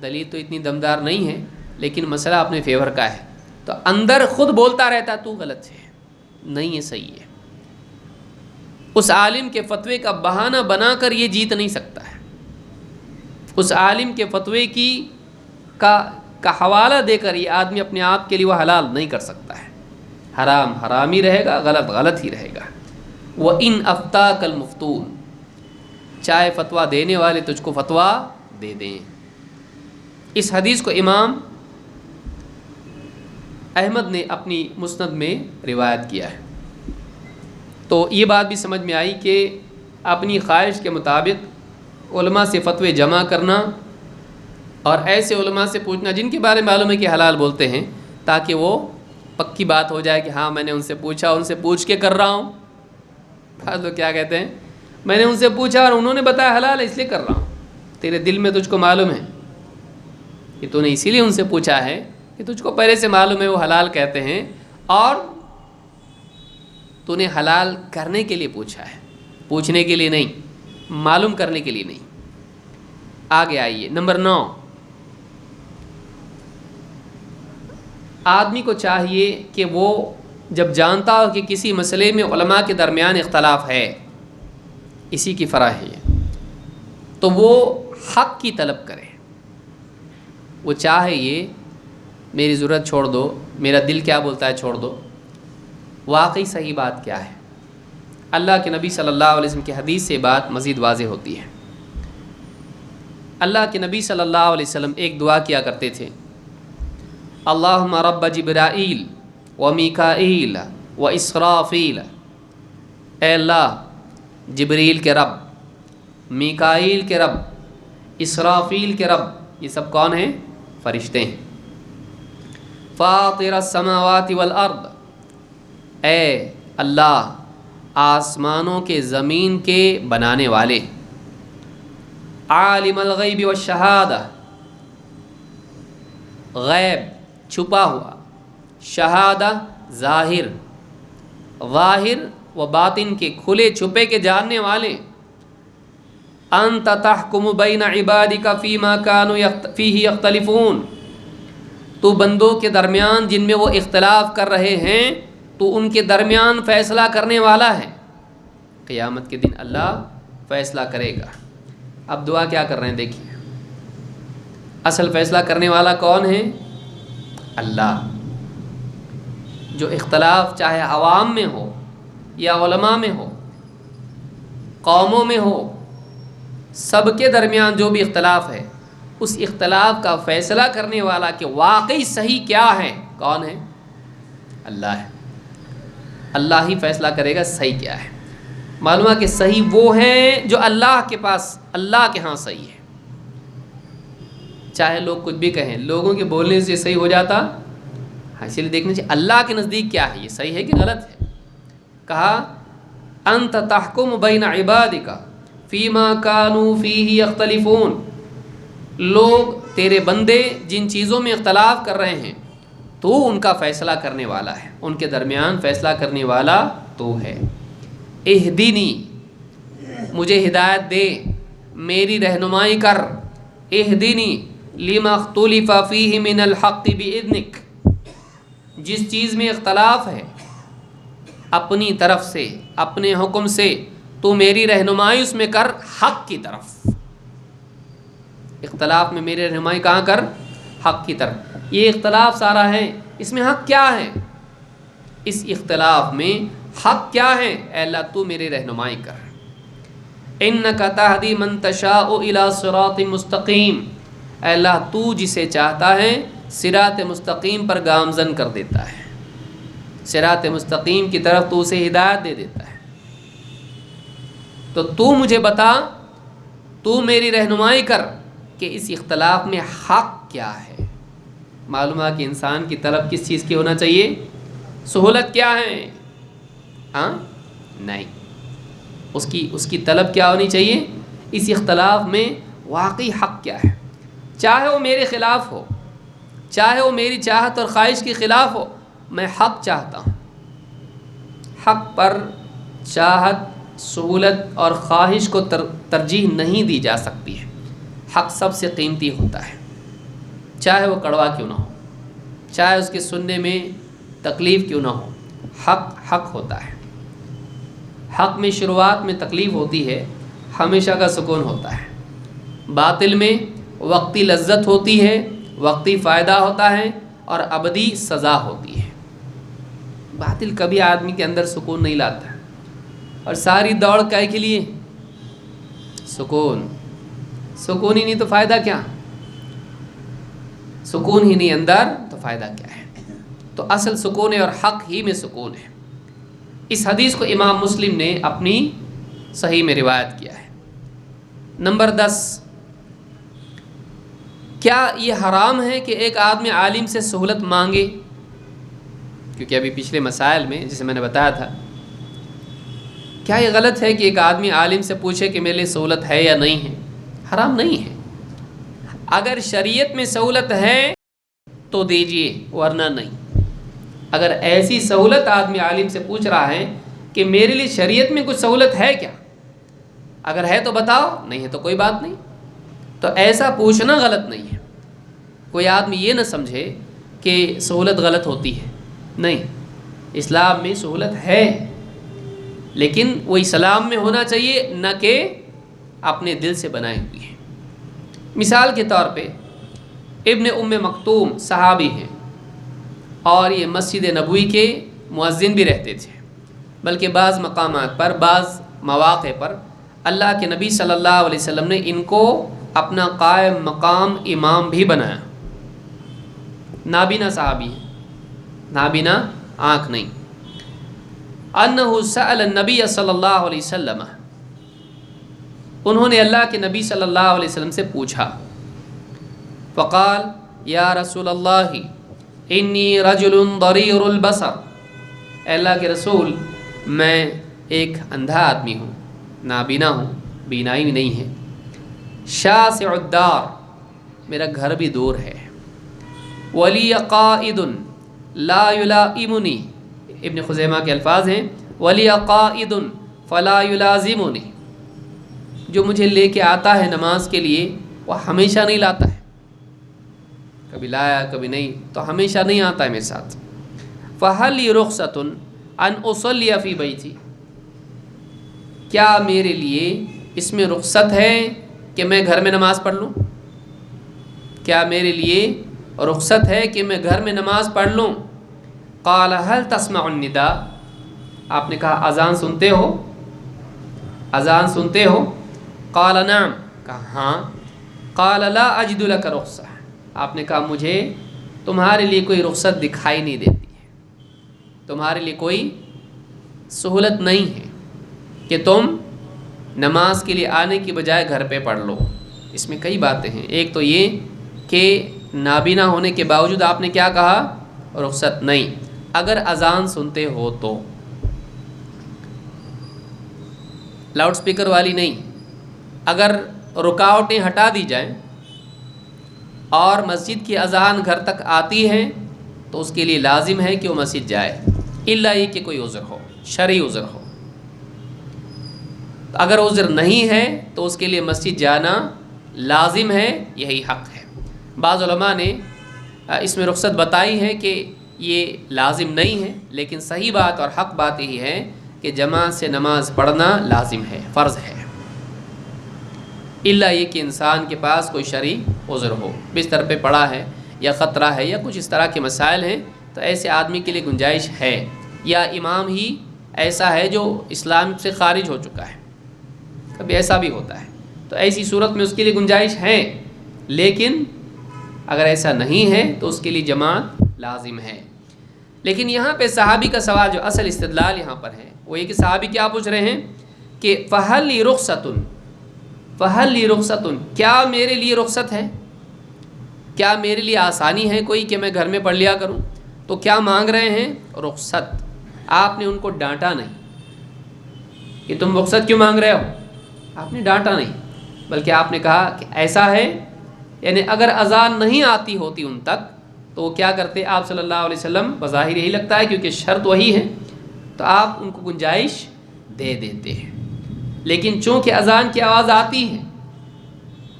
دلیل تو اتنی دمدار نہیں ہے لیکن مسئلہ اپنے فیور کا ہے، تو اندر خود بولتا رہتا تو غلط ہے، نہیں یہ صحیح ہے. اس عالم کے فتوے کا بہانہ بنا کر یہ جیت نہیں سکتا ہے، اس عالم کے فتوے کا حوالہ دے کر یہ آدمی اپنے آپ کے لیے وہ حلال نہیں کر سکتا ہے. حرام حرام ہی رہے گا، غلط غلط ہی رہے گا. وَإِنْ أَفْتَاكَ الْمُفْتُونَ، چاہے فتویٰ دینے والے تجھ کو فتویٰ دے دیں. اس حدیث کو امام احمد نے اپنی مسند میں روایت کیا ہے. تو یہ بات بھی سمجھ میں آئی کہ اپنی خواہش کے مطابق علماء سے فتوے جمع کرنا اور ایسے علماء سے پوچھنا جن کے بارے میں معلوم ہے کہ حلال بولتے ہیں، تاکہ وہ پکی بات ہو جائے کہ ہاں میں نے ان سے پوچھا، ان سے پوچھ کے کر رہا ہوں. بعض لوگ کیا کہتے ہیں، میں نے ان سے پوچھا اور انہوں نے بتایا حلال ہے اس لیے کر رہا ہوں. تیرے دل میں تجھ کو معلوم ہے کہ تو نے اسی لیے ان سے پوچھا ہے کہ تجھ کو پہلے سے معلوم ہے وہ حلال کہتے ہیں، اور تو نے حلال کرنے کے لیے پوچھا ہے، پوچھنے کے لیے نہیں، معلوم کرنے کے لیے نہیں. آگے آئیے. نمبر 9، آدمی کو چاہیے کہ وہ جب جانتا ہو کہ کسی مسئلے میں علماء کے درمیان اختلاف ہے، اسی کی فرع ہے یہ، تو وہ حق کی طلب کرے. وہ چاہے یہ میری ضرورت چھوڑ دو، میرا دل کیا بولتا ہے چھوڑ دو، واقعی صحیح بات کیا ہے. اللہ کے نبی صلی اللہ علیہ وسلم کی حدیث سے بات مزید واضح ہوتی ہے. اللہ کے نبی صلی اللہ علیہ وسلم ایک دعا کیا کرتے تھے، اللہم رب جبرائیل و میکائیل و اسرافیل، اے اللہ جبریل کے رب، میکائیل کے رب، اسرافیل کے رب، یہ سب کون ہیں؟ فرشتے ہیں۔ فاطر السماوات والارض، اے اللہ آسمانوں کے زمین کے بنانے والے، عالم الغیب والشہادہ، غیب چھپا ہوا، شہادہ ظاہر، ظاہر و باطن کے کھلے چھپے کے جاننے والے، انت تحکم بین عبادک فیما کانوا فیہ یختلفون، تو بندوں کے درمیان جن میں وہ اختلاف کر رہے ہیں تو ان کے درمیان فیصلہ کرنے والا ہے۔ قیامت کے دن اللہ فیصلہ کرے گا۔ اب دعا کیا کر رہے ہیں دیکھیے، اصل فیصلہ کرنے والا کون ہے؟ اللہ۔ جو اختلاف چاہے عوام میں ہو یا علماء میں ہو، قوموں میں ہو، سب کے درمیان جو بھی اختلاف ہے، اس اختلاف کا فیصلہ کرنے والا کہ واقعی صحیح کیا ہے، کون ہے؟ اللہ ہے۔ اللہ ہی فیصلہ کرے گا صحیح کیا ہے۔ معلوم ہے کہ صحیح وہ ہے جو اللہ کے پاس، اللہ کے ہاں صحیح ہے۔ چاہے لوگ کچھ بھی کہیں، لوگوں کے بولنے سے صحیح ہو جاتا، اسی لیے دیکھنا چاہیے اللہ کے نزدیک کیا ہے، یہ صحیح ہے کہ غلط ہے۔ کہا انت تحکم بین عبادک فیما کانوا فیہ یختلفون، لوگ تیرے بندے جن چیزوں میں اختلاف کر رہے ہیں تو ان کا فیصلہ کرنے والا ہے، ان کے درمیان فیصلہ کرنے والا تو ہے۔ اہدنی، مجھے ہدایت دے، میری رہنمائی کر، اہدنی لما اختلف فیہ من الحق باذنک، جس چیز میں اختلاف ہے اپنی طرف سے، اپنے حکم سے تو میری رہنمائی اس میں کر حق کی طرف۔ اختلاف میں میری رہنمائی کہاں کر؟ حق کی طرف۔ یہ اختلاف سارا ہے، اس میں حق کیا ہے؟ اس اختلاف میں حق کیا ہے؟ اے اللہ تو میری رہنمائی کر۔ انک تہدی من تشاء الی صراط مستقیم، اے اللہ تو جسے چاہتا ہے صراط مستقیم پر گامزن کر دیتا ہے، صراط مستقیم کی طرف تو اسے ہدایت دے دیتا ہے۔ تو مجھے بتا، تو میری رہنمائی کر کہ اس اختلاف میں حق کیا ہے۔ معلوم ہے کہ انسان کی طلب کس چیز کی ہونا چاہیے؟ سہولت کیا ہے؟ ہاں نہیں، اس کی طلب کیا ہونی چاہیے؟ اس اختلاف میں واقعی حق کیا ہے، چاہے وہ میرے خلاف ہو، چاہے وہ میری چاہت اور خواہش کے خلاف ہو، میں حق چاہتا ہوں۔ حق پر چاہت، سہولت اور خواہش کو ترجیح نہیں دی جا سکتی ہے۔ حق سب سے قیمتی ہوتا ہے، چاہے وہ کڑوا کیوں نہ ہو، چاہے اس کے سننے میں تکلیف کیوں نہ ہو، حق حق ہوتا ہے۔ حق میں شروعات میں تکلیف ہوتی ہے، ہمیشہ کا سکون ہوتا ہے۔ باطل میں وقتی لذت ہوتی ہے، وقتی فائدہ ہوتا ہے اور ابدی سزا ہوتی ہے۔ باطل کبھی آدمی کے اندر سکون نہیں لاتا، اور ساری دوڑ کائے کے لیے؟ سکون ہی نہیں تو فائدہ کیا؟ سکون ہی نہیں اندر تو فائدہ کیا ہے؟ تو اصل سکون ہے اور حق ہی میں سکون ہے۔ اس حدیث کو امام مسلم نے اپنی صحیح میں روایت کیا ہے۔ نمبر 10، کیا یہ حرام ہے کہ ایک آدمی عالم سے سہولت مانگے؟ کیونکہ ابھی پچھلے مسائل میں جسے میں نے بتایا تھا، کیا یہ غلط ہے کہ ایک آدمی عالم سے پوچھے کہ میرے لیے سہولت ہے یا نہیں ہے؟ حرام نہیں ہے۔ اگر شریعت میں سہولت ہے تو دیجیے، ورنہ نہیں۔ اگر ایسی سہولت آدمی عالم سے پوچھ رہا ہے کہ میرے لیے شریعت میں کچھ سہولت ہے کیا، اگر ہے تو بتاؤ، نہیں ہے تو کوئی بات نہیں، تو ایسا پوچھنا غلط نہیں ہے۔ کوئی آدمی یہ نہ سمجھے کہ سہولت غلط ہوتی ہے، نہیں، اسلام میں سہولت ہے، لیکن وہ اسلام میں ہونا چاہیے، نہ کہ اپنے دل سے بنائے ہوئی ہے۔ مثال کے طور پہ ابن ام مکتوم صحابی ہیں، اور یہ مسجد نبوی کے مؤذن بھی رہتے تھے، بلکہ بعض مقامات پر، بعض مواقع پر اللہ کے نبی صلی اللہ علیہ وسلم نے ان کو اپنا قائم مقام امام بھی بنایا۔ نابینا صحابی ہیں، نابینا آنکھ نہیں۔ انہ سأل النبی صلی اللہ علیہ وسلم، انہوں نے اللہ کے نبی صلی اللہ علیہ وسلم سے پوچھا، فقال یا رسول اللہ انی رجل ضریر البصر، اے اللہ کے رسول میں ایک اندھا آدمی ہوں، نابینا ہوں، بینائی بھی نہیں ہے، شاسع الدار، میرا گھر بھی دور ہے، ولی قائد لا یلائمنی، ابن خزیمہ کے الفاظ ہیں ولی قائد فلا یلازمنی، جو مجھے لے کے آتا ہے نماز کے لیے وہ ہمیشہ نہیں لاتا ہے، کبھی لایا کبھی نہیں، تو ہمیشہ نہیں آتا ہے میرے ساتھ، فہل لی رخصۃ ان اصلی فی بیتی، کیا میرے لیے اس میں رخصت ہے کہ میں گھر میں نماز پڑھ لوں؟ کیا میرے لیے رخصت ہے کہ میں گھر میں نماز پڑھ لوں؟ قال هل تسمع النداء، آپ نے کہا اذان سنتے ہو؟ اذان سنتے ہو؟ قال نعم، کہا ہاں۔ قال لا اجد لك رخصہ، آپ نے کہا مجھے تمہارے لیے کوئی رخصت دکھائی نہیں دیتی ہے، تمہارے لیے کوئی سہولت نہیں ہے کہ تم نماز کے لیے آنے کی بجائے گھر پہ پڑھ لو۔ اس میں کئی باتیں ہیں، ایک تو یہ کہ نابینا ہونے کے باوجود آپ نے کیا کہا؟ رخصت نہیں۔ اگر اذان سنتے ہو تو لاؤڈ سپیکر والی نہیں، اگر رکاوٹیں ہٹا دی جائیں اور مسجد کی اذان گھر تک آتی ہے تو اس کے لیے لازم ہے کہ وہ مسجد جائے، الا یہ کہ کوئی عذر ہو، شرعی عذر ہو۔ اگر عذر نہیں ہے تو اس کے لیے مسجد جانا لازم ہے، یہی حق ہے۔ بعض علماء نے اس میں رخصت بتائی ہے کہ یہ لازم نہیں ہے، لیکن صحیح بات اور حق بات یہی ہے کہ جماعت سے نماز پڑھنا لازم ہے، فرض ہے، الا یہ کہ انسان کے پاس کوئی شرعی عذر ہو، بستر پہ پڑا ہے یا خطرہ ہے یا کچھ اس طرح کے مسائل ہیں، تو ایسے آدمی کے لیے گنجائش ہے، یا امام ہی ایسا ہے جو اسلام سے خارج ہو چکا ہے، کبھی ایسا بھی ہوتا ہے، تو ایسی صورت میں اس کے لیے گنجائش ہے، لیکن اگر ایسا نہیں ہے تو اس کے لیے جماعت لازم ہے۔ لیکن یہاں پہ صحابی کا سوال، جو اصل استدلال یہاں پر ہے وہ یہ کہ صحابی کیا پوچھ رہے ہیں کہ فہل لی رخصۃ، فہل لی رخصۃ، کیا میرے لیے رخصت ہے، کیا میرے لیے آسانی ہے کوئی کہ میں گھر میں پڑھ لیا کروں؟ تو کیا مانگ رہے ہیں؟ رخصت۔ آپ نے ان کو ڈانٹا نہیں کہ تم رخصت کیوں مانگ رہے ہو، آپ نے ڈانٹا نہیں، بلکہ آپ نے کہا کہ ایسا ہے، یعنی اگر اذان نہیں آتی ہوتی ان تک تو وہ کیا کرتے؟ آپ صلی اللہ علیہ وسلم، بظاہر یہی لگتا ہے کیونکہ شرط وہی ہے، تو آپ ان کو گنجائش دے دیتے ہیں، لیکن چونکہ اذان کی آواز آتی ہے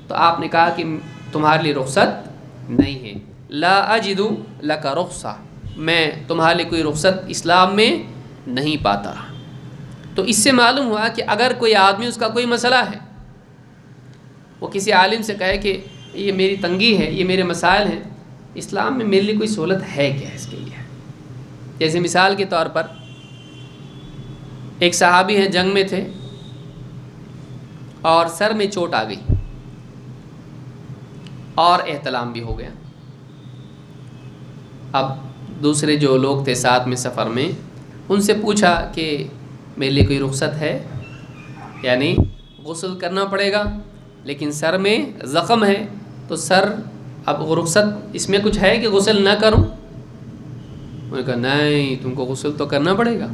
تو آپ نے کہا کہ تمہارے لیے رخصت نہیں ہے، لا اجد لک رخصہ، میں تمہارے لیے کوئی رخصت اسلام میں نہیں پاتا۔ تو اس سے معلوم ہوا کہ اگر کوئی آدمی، اس کا کوئی مسئلہ ہے، وہ کسی عالم سے کہے کہ یہ میری تنگی ہے، یہ میرے مسائل ہیں، اسلام میں میرے لیے کوئی سہولت ہے کیا اس کے لیے؟ جیسے مثال کے طور پر ایک صحابی ہیں، جنگ میں تھے اور سر میں چوٹ آ گئی اور احتلام بھی ہو گیا۔ اب دوسرے جو لوگ تھے ساتھ میں سفر میں، ان سے پوچھا کہ میرے لیے کوئی رخصت ہے، یعنی غسل کرنا پڑے گا لیکن سر میں زخم ہے، تو سر اب رخصت اس میں کچھ ہے کہ غسل نہ کروں؟ انہوں نے کہا نہیں، تم کو غسل تو کرنا پڑے گا۔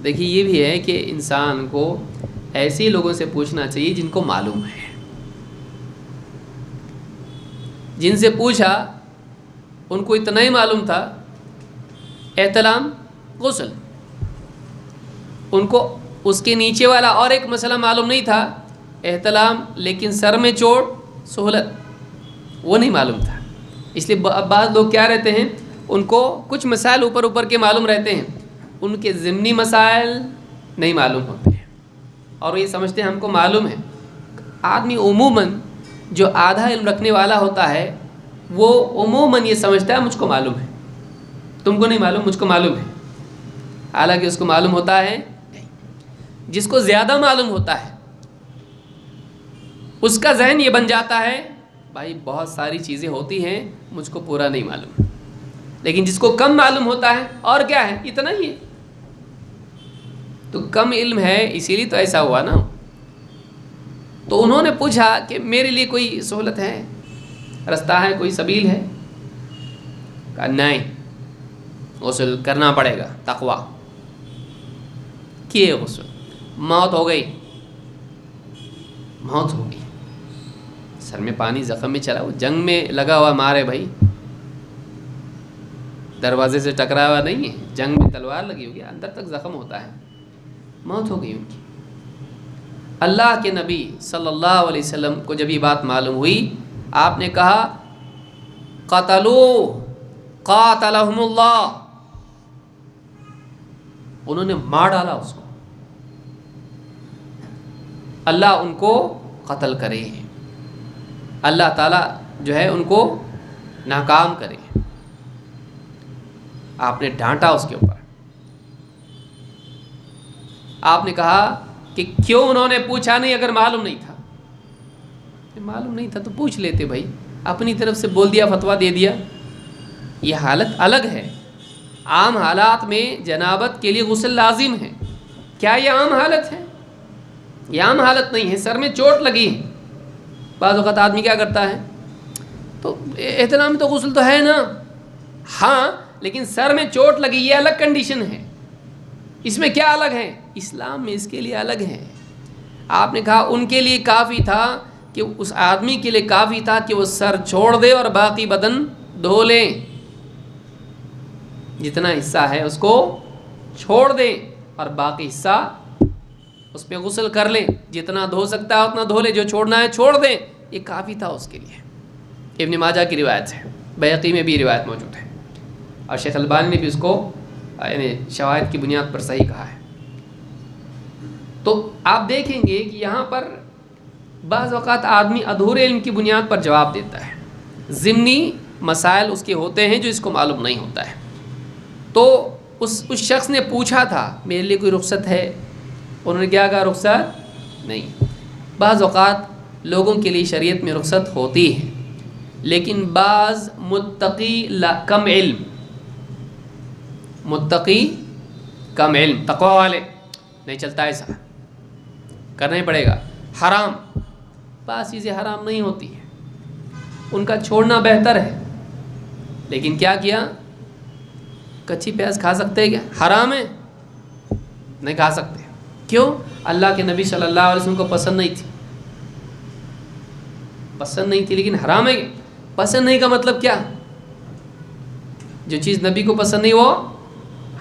دیکھیے یہ بھی ہے کہ انسان کو ایسے لوگوں سے پوچھنا چاہیے جن کو معلوم ہے، جن سے پوچھا ان کو اتنا ہی معلوم تھا احتلام، غسل، ان کو اس کے نیچے والا اور ایک مسئلہ معلوم نہیں تھا، احتلام لیکن سر میں چوٹ، سہولت، وہ نہیں معلوم تھا۔ اس لیے بعض لوگ کیا رہتے ہیں، ان کو کچھ مسائل اوپر اوپر کے معلوم رہتے ہیں، ان کے ضمنی مسائل نہیں معلوم ہوتے ہیں، اور یہ سمجھتے ہیں ہم کو معلوم ہے۔ آدمی عموماً جو آدھا علم رکھنے والا ہوتا ہے وہ عموماً یہ سمجھتا ہے مجھ کو معلوم ہے، تم کو نہیں معلوم، مجھ کو معلوم ہے، حالانکہ اس کو معلوم ہوتا ہے نہیں۔ جس کو زیادہ معلوم ہوتا ہے اس کا ذہن یہ بن جاتا ہے بھائی بہت ساری چیزیں ہوتی ہیں، مجھ کو پورا نہیں معلوم، لیکن جس کو کم معلوم ہوتا ہے اور کیا ہے، اتنا ہی ہے، تو کم علم ہے اسی لیے تو ایسا ہوا نا۔ تو انہوں نے پوچھا کہ میرے لیے کوئی سہولت ہے، رستہ ہے، کوئی سبیل ہے؟ کہا نہیں، غسل کرنا پڑے گا، تقوی کیے غسل، موت ہو گئی، موت ہو گئی، سر میں پانی زخم میں چلا، وہ جنگ میں لگا ہوا مارے بھائی، دروازے سے ٹکرا ہوا نہیں ہے، جنگ میں تلوار لگی ہوگی، اندر تک زخم ہوتا ہے، موت ہو گئی ان کی۔ اللہ کے نبی صلی اللہ علیہ وسلم کو جب یہ بات معلوم ہوئی، آپ نے کہا قتلوا قاتلہم اللہ، انہوں نے مار ڈالا اس کو، اللہ ان کو قتل کرے، اللہ تعالیٰ جو ہے ان کو ناکام کرے۔ آپ نے ڈانٹا اس کے اوپر، آپ نے کہا کہ کیوں انہوں نے پوچھا نہیں؟ اگر معلوم نہیں تھا، معلوم نہیں تھا تو پوچھ لیتے بھائی، اپنی طرف سے بول دیا، فتویٰ دے دیا۔ یہ حالت الگ ہے، عام حالات میں جنابت کے لیے غسل لازم ہے، کیا یہ عام حالت ہے؟ یہ عام حالت نہیں ہے، سر میں چوٹ لگی ہے، بعض اوقات آدمی کیا کرتا ہے، تو احترام تو غسل تو ہے نا، ہاں لیکن سر میں چوٹ لگی، یہ الگ کنڈیشن ہے، اس میں کیا الگ ہے؟ اسلام میں اس کے لیے الگ ہے۔ آپ نے کہا ان کے لیے کافی تھا کہ اس آدمی کے لیے کافی تھا کہ وہ سر چھوڑ دے اور باقی بدن دھو لیں، جتنا حصہ ہے اس کو چھوڑ دیں اور باقی حصہ اس پہ غسل کر لیں، جتنا دھو سکتا ہے اتنا دھو لے، جو چھوڑنا ہے چھوڑ دیں، یہ کافی تھا اس کے لیے۔ ابن ماجہ کی روایت ہے، بیہقی میں بھی روایت موجود ہے، اور شیخ البانی نے بھی اس کو یعنی شواہد کی بنیاد پر صحیح کہا ہے۔ تو آپ دیکھیں گے کہ یہاں پر بعض اوقات آدمی ادھورے علم کی بنیاد پر جواب دیتا ہے، ضمنی مسائل اس کے ہوتے ہیں جو اس کو معلوم نہیں ہوتا ہے۔ تو اس شخص نے پوچھا تھا میرے لیے کوئی رخصت ہے، انہوں نے کیا کہا؟ رخصت نہیں۔ بعض اوقات لوگوں کے لیے شریعت میں رخصت ہوتی ہے، لیکن بعض کم علم، متقی کم علم، تقوی والے نہیں چلتا، ایسا کرنا ہی پڑے گا، حرام، بعض چیزیں حرام نہیں ہوتی ہیں، ان کا چھوڑنا بہتر ہے، لیکن کیا کیا؟ کچی پیاز کھا سکتے ہیں کیا؟ حرام ہے، نہیں کھا سکتے، کیوں؟ اللہ کے نبی صلی اللہ علیہ وسلم کو پسند نہیں تھی، پسند نہیں تھی لیکن حرام ہے۔ پسند نہیں کا مطلب کیا؟ جو چیز نبی کو پسند نہیں وہ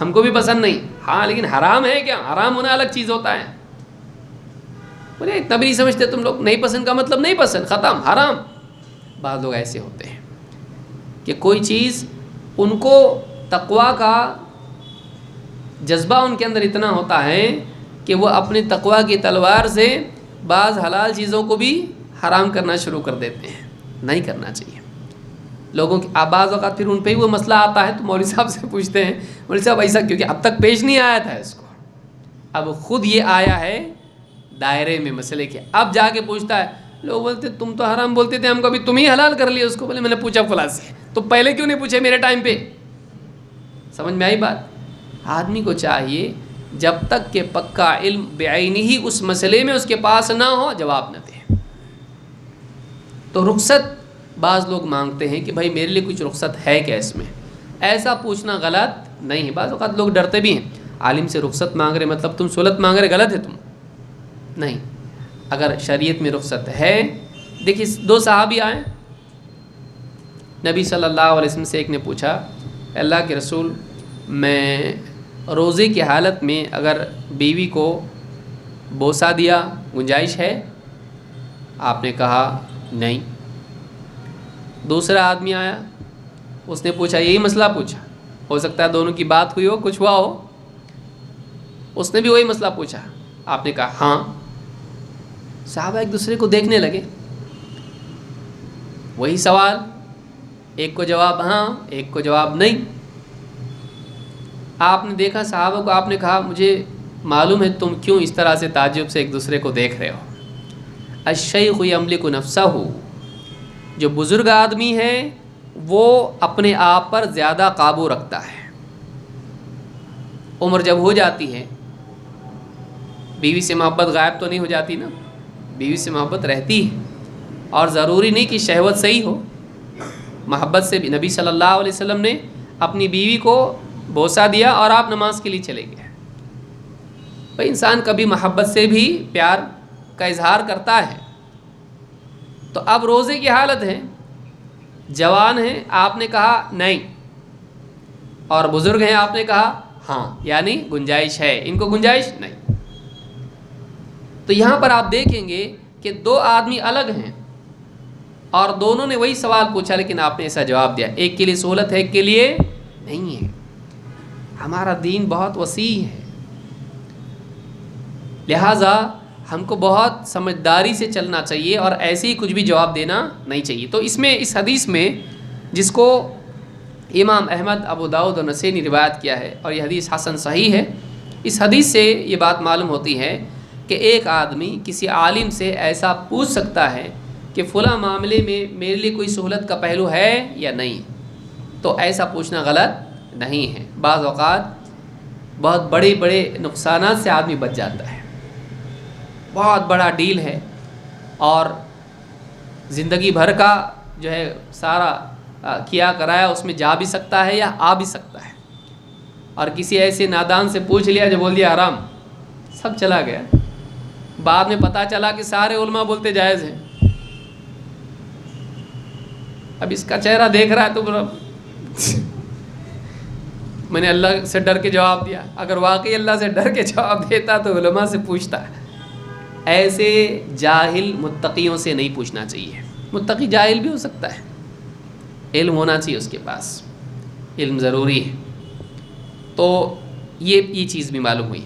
ہم کو بھی پسند نہیں، ہاں لیکن حرام ہے کیا؟ حرام ہونا الگ چیز ہوتا ہے۔ بولے اتنا بھی نہیں سمجھتے تم لوگ، نہیں پسند کا مطلب نہیں پسند، ختم، حرام۔ بعض لوگ ایسے ہوتے ہیں کہ کوئی چیز ان کو تقویٰ کا جذبہ ان کے اندر اتنا ہوتا ہے کہ وہ اپنی تقویٰ کی تلوار سے بعض حلال چیزوں کو بھی حرام کرنا شروع کر دیتے ہیں، نہیں کرنا چاہیے لوگوں کی۔ بعض اوقات پھر ان پہ ہی وہ مسئلہ آتا ہے تو مولوی صاحب سے پوچھتے ہیں، مولوی صاحب ایسا کیونکہ اب تک پیش نہیں آیا تھا اس کو، اب خود یہ آیا ہے دائرے میں مسئلے کے، اب جا کے پوچھتا ہے، لوگ بولتے تم تو حرام بولتے تھے، ہم کو ابھی تم ہی حلال کر لیا اس کو۔ بولے میں نے پوچھا فلاں سے، تو پہلے کیوں نہیں پوچھے میرے ٹائم پہ؟ سمجھ میں آئی بات؟ آدمی کو چاہیے جب تک کہ پکا علم بعینی ہی اس مسئلے میں اس کے پاس نہ ہو، جواب نہ دے۔ تو رخصت بعض لوگ مانگتے ہیں کہ بھائی میرے لیے کچھ رخصت ہے کیا اس میں؟ ایسا پوچھنا غلط نہیں ہے، بعض اوقات لوگ ڈرتے بھی ہیں، عالم سے رخصت مانگ رہے مطلب تم سہولت مانگ رہے، غلط ہے تم، نہیں۔ اگر شریعت میں رخصت ہے، دیکھیے دو صحابی آئے نبی صلی اللہ علیہ وسلم سے، ایک نے پوچھا اللہ کے رسول میں روزے کی حالت میں اگر بیوی کو بوسہ دیا گنجائش ہے؟ آپ نے کہا نہیں۔ دوسرا آدمی آیا، اس نے پوچھا، یہی مسئلہ پوچھا، ہو سکتا ہے دونوں کی بات ہوئی ہو، کچھ ہوا ہو، اس نے بھی وہی مسئلہ پوچھا، آپ نے کہا ہاں۔ صحابہ ایک دوسرے کو دیکھنے لگے، وہی سوال، ایک کو جواب ہاں، ایک کو جواب نہیں۔ آپ نے دیکھا صحابہ کو، آپ نے کہا مجھے معلوم ہے تم کیوں اس طرح سے تعجب سے ایک دوسرے کو دیکھ رہے ہو۔ الشیخ یملک نفسہ، جو بزرگ آدمی ہے وہ اپنے آپ پر زیادہ قابو رکھتا ہے، عمر جب ہو جاتی ہے، بیوی سے محبت غائب تو نہیں ہو جاتی نا، بیوی سے محبت رہتی ہے، اور ضروری نہیں کہ شہوت سے ہی ہو، محبت سے بھی۔ نبی صلی اللہ علیہ وسلم نے اپنی بیوی کو بوسہ دیا اور آپ نماز کے لیے چلے گئے۔ بھائی انسان کبھی محبت سے بھی پیار کا اظہار کرتا ہے۔ تو اب روزے کی حالت ہے، جوان ہیں آپ نے کہا نہیں، اور بزرگ ہیں آپ نے کہا ہاں، یعنی گنجائش ہے، ان کو گنجائش نہیں۔ تو یہاں پر آپ دیکھیں گے کہ دو آدمی الگ ہیں اور دونوں نے وہی سوال پوچھا، لیکن آپ نے ایسا جواب دیا، ایک کے لیے سہولت ہے، ایک کے لیے نہیں ہے۔ ہمارا دین بہت وسیع ہے، لہٰذا ہم کو بہت سمجھداری سے چلنا چاہیے اور ایسے ہی کچھ بھی جواب دینا نہیں چاہیے۔ تو اس حدیث میں، جس کو امام احمد، ابو داؤد اور نسائی نے روایت کیا ہے، اور یہ حدیث حسن صحیح ہے، اس حدیث سے یہ بات معلوم ہوتی ہے کہ ایک آدمی کسی عالم سے ایسا پوچھ سکتا ہے کہ فلاں معاملے میں میرے لیے کوئی سہولت کا پہلو ہے یا نہیں، تو ایسا پوچھنا غلط نہیں ہے۔ بعض اوقات بہت بڑے بڑے نقصانات سے آدمی بچ جاتا ہے، بہت بڑا ڈیل ہے اور زندگی بھر کا جو ہے سارا کیا کرایا اس میں جا بھی سکتا ہے یا آ بھی سکتا ہے، اور کسی ایسے نادان سے پوچھ لیا جو بول دیا حرام، سب چلا گیا۔ بعد میں پتہ چلا کہ سارے علماء بولتے جائز ہے۔ اب اس کا چہرہ دیکھ رہا ہے تو میں نے اللہ سے ڈر کے جواب دیا، اگر واقعی اللہ سے ڈر کے جواب دیتا تو علماء سے پوچھتا۔ ایسے جاہل متقیوں سے نہیں پوچھنا چاہیے۔ متقی جاہل بھی ہو سکتا ہے، علم ہونا چاہیے اس کے پاس، علم ضروری ہے۔ تو یہ چیز بھی معلوم ہوئی۔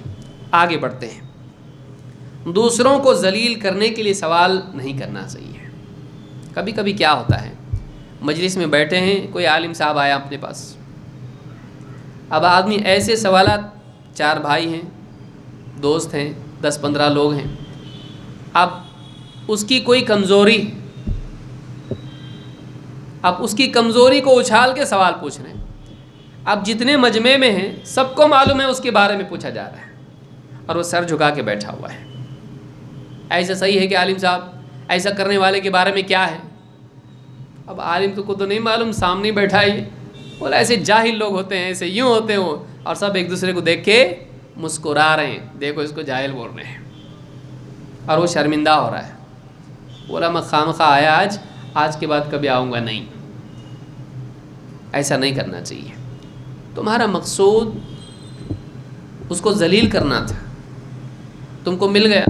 آگے بڑھتے ہیں۔ دوسروں کو ذلیل کرنے کے لیے سوال نہیں کرنا چاہیے۔ کبھی کبھی کیا ہوتا ہے، مجلس میں بیٹھے ہیں، کوئی عالم صاحب آیا اپنے پاس، اب آدمی ایسے سوالات، 4 بھائی ہیں، دوست ہیں، 10-15 لوگ ہیں، اب اس کی کوئی کمزوری، اب اس کی کمزوری کو اچھال کے سوال پوچھ رہے ہیں۔ اب جتنے مجمع میں ہیں سب کو معلوم ہے اس کے بارے میں پوچھا جا رہا ہے، اور وہ سر جھکا کے بیٹھا ہوا ہے۔ ایسا صحیح ہے کہ عالم صاحب ایسا کرنے والے کے بارے میں کیا ہے؟ اب عالم کو تو نہیں معلوم، سامنے بیٹھا ہے، بولا ایسے جاہل لوگ ہوتے ہیں، ایسے یوں ہوتے ہیں، اور سب ایک دوسرے کو دیکھ کے مسکرا رہے ہیں، دیکھو اس کو جاہل بول رہے ہیں، اور وہ شرمندہ ہو رہا ہے، بولا میں خامخواہ آیا آج کے بعد کبھی آؤں گا نہیں۔ ایسا نہیں کرنا چاہیے۔ تمہارا مقصود اس کو ذلیل کرنا تھا، تم کو مل گیا،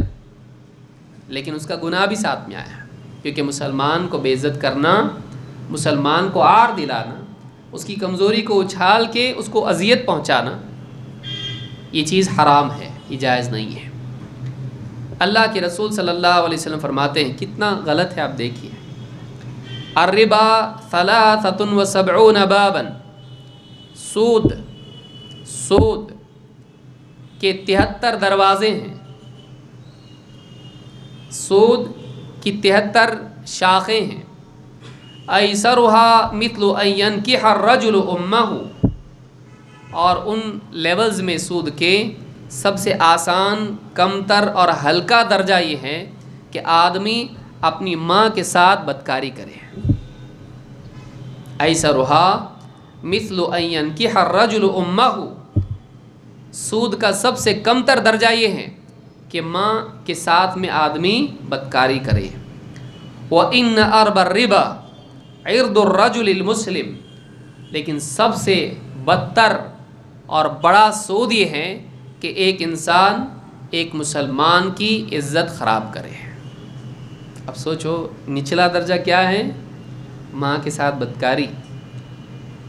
لیکن اس کا گناہ بھی ساتھ میں آیا، کیونکہ مسلمان کو بے عزت کرنا، مسلمان کو عار دلانا، اس کی کمزوری کو اچھال کے اس کو اذیت پہنچانا، یہ چیز حرام ہے، یہ جائز نہیں ہے۔ اللہ کے رسول صلی اللہ علیہ وسلم فرماتے ہیں، کتنا غلط ہے آپ دیکھیے، الربا 73 بابا، سود کے 73 دروازے ہیں، سود کی 73 شاخیں ہیں، ایسرها مثل ان ينكح الرجل امه، اور ان لیولز میں سود کے سب سے آسان، کمتر اور ہلکا درجہ یہ ہے کہ آدمی اپنی ماں کے ساتھ بدکاری کرے۔ ایسرها مثل ان ينكح الرجل امه، سود کا سب سے کمتر درجہ یہ ہے کہ ماں کے ساتھ میں آدمی بدکاری کرے۔ وَإِنَّ أَرْبَ الرِّبَا عِرْضُ الرَّجُلِ الْمُسْلِمِ، لیکن سب سے بدتر اور بڑا سود یہ ہے کہ ایک انسان ایک مسلمان کی عزت خراب کرے۔ اب سوچو نچلا درجہ کیا ہے، ماں کے ساتھ بدکاری،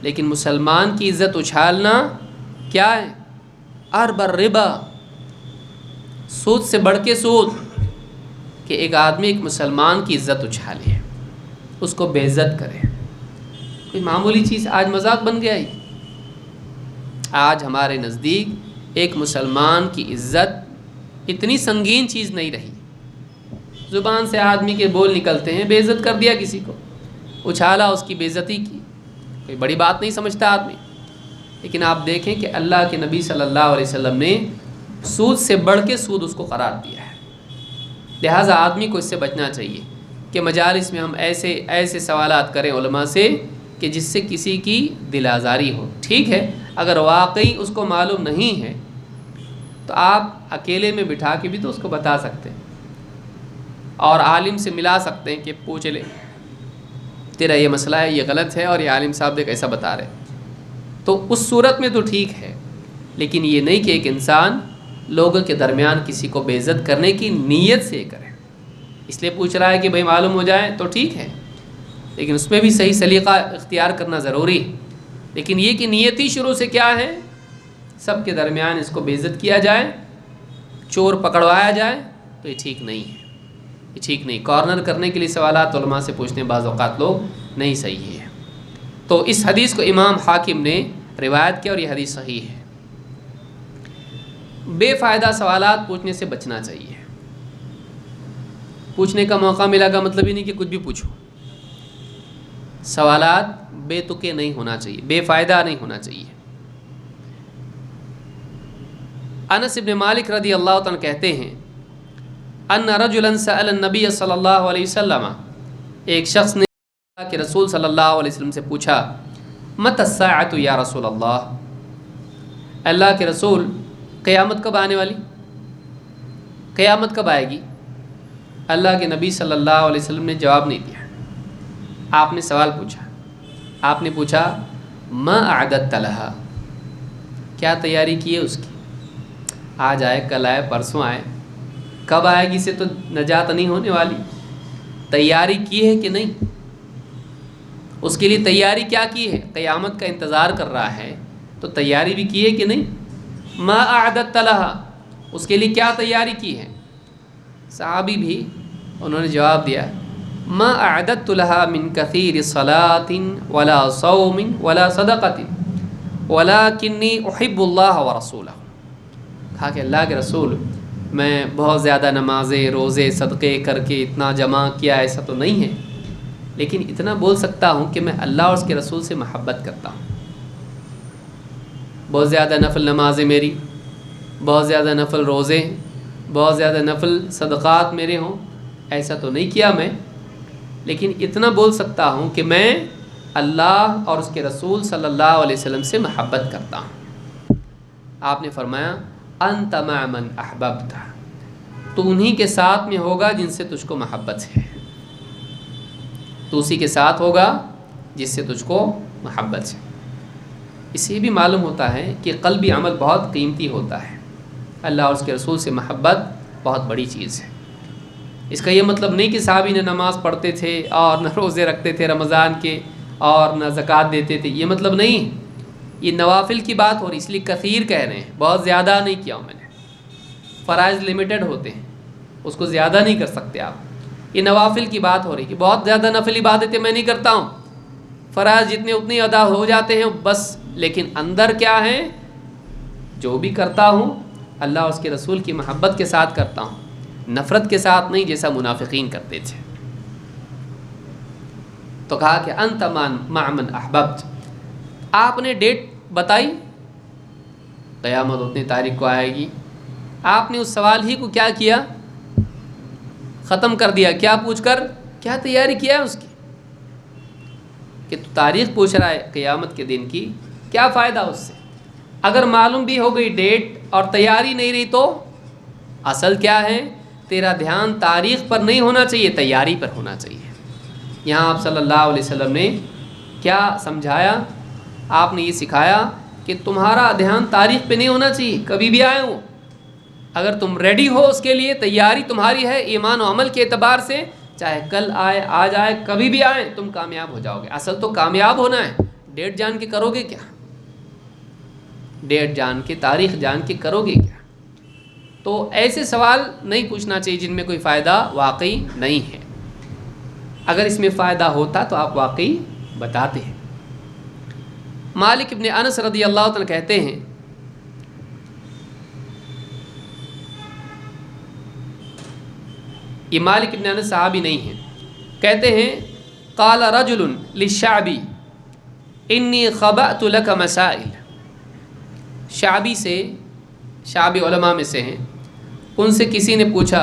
لیکن مسلمان کی عزت اچھالنا کیا ہے، ارب الربا، سود سے بڑھ کے سود، کہ ایک آدمی ایک مسلمان کی عزت اچھالے، اس کو بے عزت کرے۔ کوئی معمولی چیز آج مذاق بن گیا ہے۔ آج ہمارے نزدیک ایک مسلمان کی عزت اتنی سنگین چیز نہیں رہی۔ زبان سے آدمی کے بول نکلتے ہیں، بے عزت کر دیا کسی کو، اچھالا، اس کی بے عزتی کی، کوئی بڑی بات نہیں سمجھتا آدمی۔ لیکن آپ دیکھیں کہ اللہ کے نبی صلی اللہ علیہ وسلم نے سود سے بڑھ کے سود اس کو قرار دیا ہے۔ لہٰذا آدمی کو اس سے بچنا چاہیے کہ مجالس میں ہم ایسے سوالات کریں علماء سے کہ جس سے کسی کی دل آزاری ہو. ٹھیک ہے اگر واقعی اس کو معلوم نہیں ہے تو آپ اکیلے میں بٹھا کے بھی تو اس کو بتا سکتے ہیں اور عالم سے ملا سکتے ہیں کہ پوچھ لے تیرا یہ مسئلہ ہے، یہ غلط ہے اور یہ عالم صاحب دیکھ ایسا بتا رہے. تو اس صورت میں تو ٹھیک ہے، لیکن یہ نہیں کہ ایک انسان لوگوں کے درمیان کسی کو بے عزت کرنے کی نیت سے کرے. اس لیے پوچھ رہا ہے کہ بھائی معلوم ہو جائے تو ٹھیک ہے، لیکن اس میں بھی صحیح سلیقہ اختیار کرنا ضروری ہے. لیکن یہ کہ نیتی شروع سے کیا ہے، سب کے درمیان اس کو بے عزت کیا جائے، چور پکڑوایا جائے، تو یہ ٹھیک نہیں ہے. یہ ٹھیک نہیں. کارنر کرنے کے لیے سوالات علماء سے پوچھنے بعض اوقات لوگ نہیں صحیح ہے. تو اس حدیث کو امام حاکم نے روایت کیا اور یہ حدیث صحیح ہے. بے فائدہ سوالات پوچھنے سے بچنا چاہیے. پوچھنے کا موقع ملا کا مطلب ہی نہیں کہ کچھ بھی پوچھو. سوالات بے تکے نہیں ہونا چاہیے، بے فائدہ نہیں ہونا چاہیے. انس بن مالک رضی اللہ عنہ کہتے ہیں ان رجلا سأل النبی صلی اللہ علیہ وسلم، ایک شخص نے اللہ کے رسول صلی اللہ علیہ وسلم سے پوچھا متی الساعۃ یا رسول اللہ، اللہ کے رسول قیامت کب آنے والی، قیامت کب آئے گی؟ اللہ کے نبی صلی اللہ علیہ وسلم نے جواب نہیں دیا. آپ نے سوال پوچھا، آپ نے پوچھا ما اعددت لها، کیا تیاری کی ہے اس کی؟ آج آئے، کل آئے، پرسوں آئے، کب آئے گی سے تو نجات نہیں ہونے والی. تیاری کی ہے کہ نہیں؟ اس کے لیے تیاری کیا کی ہے؟ قیامت کا انتظار کر رہا ہے تو تیاری بھی کی ہے کہ نہیں؟ ما اعددت لها، اس کے لیے کیا تیاری کی ہے؟ صحابی بھی انہوں نے جواب دیا ما اعددت لها من كثير صلاة ولا صوم ولا صدقة ولكني احب الله ورسوله. کہا کہ اللہ کے رسول میں بہت زیادہ نمازیں، روزے، صدقے کر کے اتنا جمع کیا ایسا تو نہیں ہے، لیکن اتنا بول سکتا ہوں کہ میں اللہ اور اس کے رسول سے محبت کرتا ہوں. بہت زیادہ نفل نمازیں میری، بہت زیادہ نفل روزے، بہت زیادہ نفل صدقات میرے ہوں، ایسا تو نہیں کیا میں، لیکن اتنا بول سکتا ہوں کہ میں اللہ اور اس کے رسول صلی اللہ علیہ وسلم سے محبت کرتا ہوں. آپ نے فرمایا انت مع من احببت، تو انہی کے ساتھ میں ہوگا جن سے تجھ کو محبت ہے، تو اسی کے ساتھ ہوگا جس سے تجھ کو محبت ہے. اس سے بھی معلوم ہوتا ہے کہ قلبی عمل بہت قیمتی ہوتا ہے. اللہ اور اس کے رسول سے محبت بہت بڑی چیز ہے. اس کا یہ مطلب نہیں کہ صحابی نے نماز پڑھتے تھے اور نہ روزے رکھتے تھے رمضان کے اور نہ زکوٰۃ دیتے تھے، یہ مطلب نہیں. یہ نوافل کی بات ہو رہی، اس لیے کثیر کہہ رہے ہیں، بہت زیادہ نہیں کیا ہوں میں نے. فرائض لمیٹڈ ہوتے ہیں، اس کو زیادہ نہیں کر سکتے آپ. یہ نوافل کی بات ہو رہی کہ بہت زیادہ نفل عبادتیں میں نہیں کرتا ہوں، فرائض جتنے اتنے ادا ہو جاتے ہیں بس، لیکن اندر کیا ہے، جو بھی کرتا ہوں اللہ اور اس کے رسول کی محبت کے ساتھ کرتا ہوں، نفرت کے ساتھ نہیں جیسا منافقین کرتے تھے. تو کہا کہ انت مع من احببت. آپ نے ڈیٹ بتائی، قیامت اتنی تاریخ کو آئے گی. آپ نے اس سوال ہی کو کیا کیا، ختم کر دیا. کیا پوچھ کر؟ کیا تیاری کیا ہے اس کی؟ کہ تو تاریخ پوچھ رہا ہے قیامت کے دن کی، کیا فائدہ اس سے؟ اگر معلوم بھی ہو گئی ڈیٹ اور تیاری نہیں رہی تو اصل کیا ہے، تیرا دھیان تاریخ پر نہیں ہونا چاہیے، تیاری پر ہونا چاہیے. یہاں آپ صلی اللہ علیہ وسلم نے کیا سمجھایا؟ آپ نے یہ سکھایا کہ تمہارا دھیان تاریخ پہ نہیں ہونا چاہیے، کبھی بھی آئے ہو. اگر تم ریڈی ہو اس کے لیے، تیاری تمہاری ہے ایمان و عمل کے اعتبار سے، چاہے کل آئے، آج آئے، کبھی بھی آئے، تم کامیاب ہو جاؤ گے. اصل تو کامیاب ہونا ہے. ڈیٹ جان کے کرو گے کیا؟ ڈیٹ جان کے، تاریخ جان کے کرو گے کیا؟ تو ایسے سوال نہیں پوچھنا چاہیے جن میں کوئی فائدہ واقعی نہیں ہے. اگر اس میں فائدہ ہوتا تو آپ واقعی بتاتے ہیں. مالک ابن انس رضی اللہ عنہ کہتے ہیں یہ مالک ابن انس صحابی نہیں ہیں، کہتے ہیں قال رجل للشعبی انی خبأت لک مسائل. شعبی علماء میں سے ہیں، ان سے کسی نے پوچھا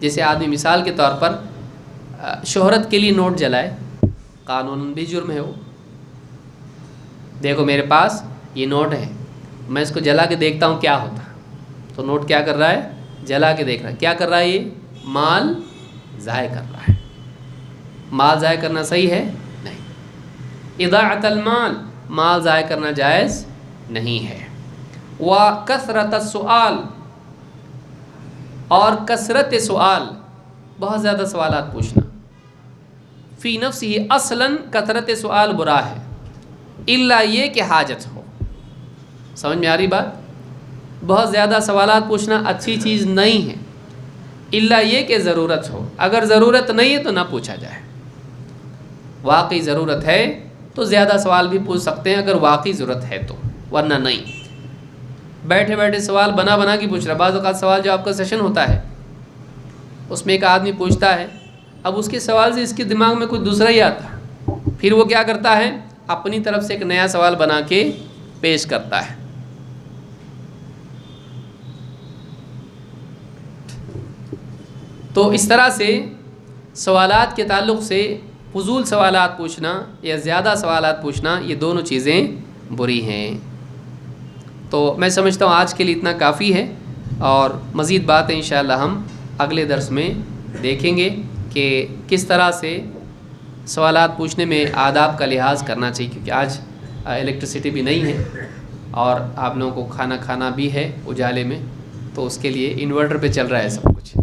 جیسے آدمی مثال کے طور پر شہرت کے لیے نوٹ جلائے، قانون بھی جرم ہے وہ. دیکھو میرے پاس یہ نوٹ ہے، میں اس کو جلا کے دیکھتا ہوں کیا ہوتا. تو نوٹ کیا کر رہا ہے؟ جلا کے دیکھ رہا ہے. کیا کر رہا ہے؟ یہ مال ضائع کر رہا ہے. مال ضائع کرنا صحیح ہے؟ نہیں. اضاعت المال، مال ضائع کرنا جائز نہیں ہے. وکثرت السؤال، اور کثرت سوال، بہت زیادہ سوالات پوچھنا. فی نفسہ اصلاً کثرت سوال برا ہے، الا یہ کہ حاجت ہو. سمجھ میں آ رہی بات؟ بہت زیادہ سوالات پوچھنا اچھی چیز نہیں ہے، الا یہ کہ ضرورت ہو. اگر ضرورت نہیں ہے تو نہ پوچھا جائے. واقعی ضرورت ہے تو زیادہ سوال بھی پوچھ سکتے ہیں اگر واقعی ضرورت ہے تو، ورنہ نہیں. بیٹھے بیٹھے سوال بنا بنا کے پوچھ رہا. بعض اوقات سوال جو آپ کا سیشن ہوتا ہے اس میں ایک آدمی پوچھتا ہے، اب اس کے سوال سے اس کے دماغ میں کچھ دوسرا ہی آتا ہے، پھر وہ کیا کرتا ہے؟ اپنی طرف سے ایک نیا سوال بنا کے پیش کرتا ہے. تو اس طرح سے سوالات کے تعلق سے فضول سوالات پوچھنا یا زیادہ سوالات پوچھنا، یہ دونوں چیزیں بری ہیں. تو میں سمجھتا ہوں آج کے لیے اتنا کافی ہے، اور مزید باتیں انشاءاللہ ہم اگلے درس میں دیکھیں گے کہ کس طرح سے سوالات پوچھنے میں آداب کا لحاظ کرنا چاہیے. کیونکہ آج الیکٹرسٹی بھی نہیں ہے اور آپ لوگوں کو کھانا کھانا بھی ہے اجالے میں، تو اس کے لیے انورٹر پہ چل رہا ہے سب کچھ.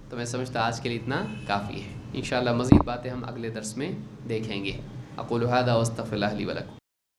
تو میں سمجھتا ہوں آج کے لیے اتنا کافی ہے. انشاءاللہ مزید باتیں ہم اگلے درس میں دیکھیں گے. اقول ھذا واستغفر اللہ لی ولکم.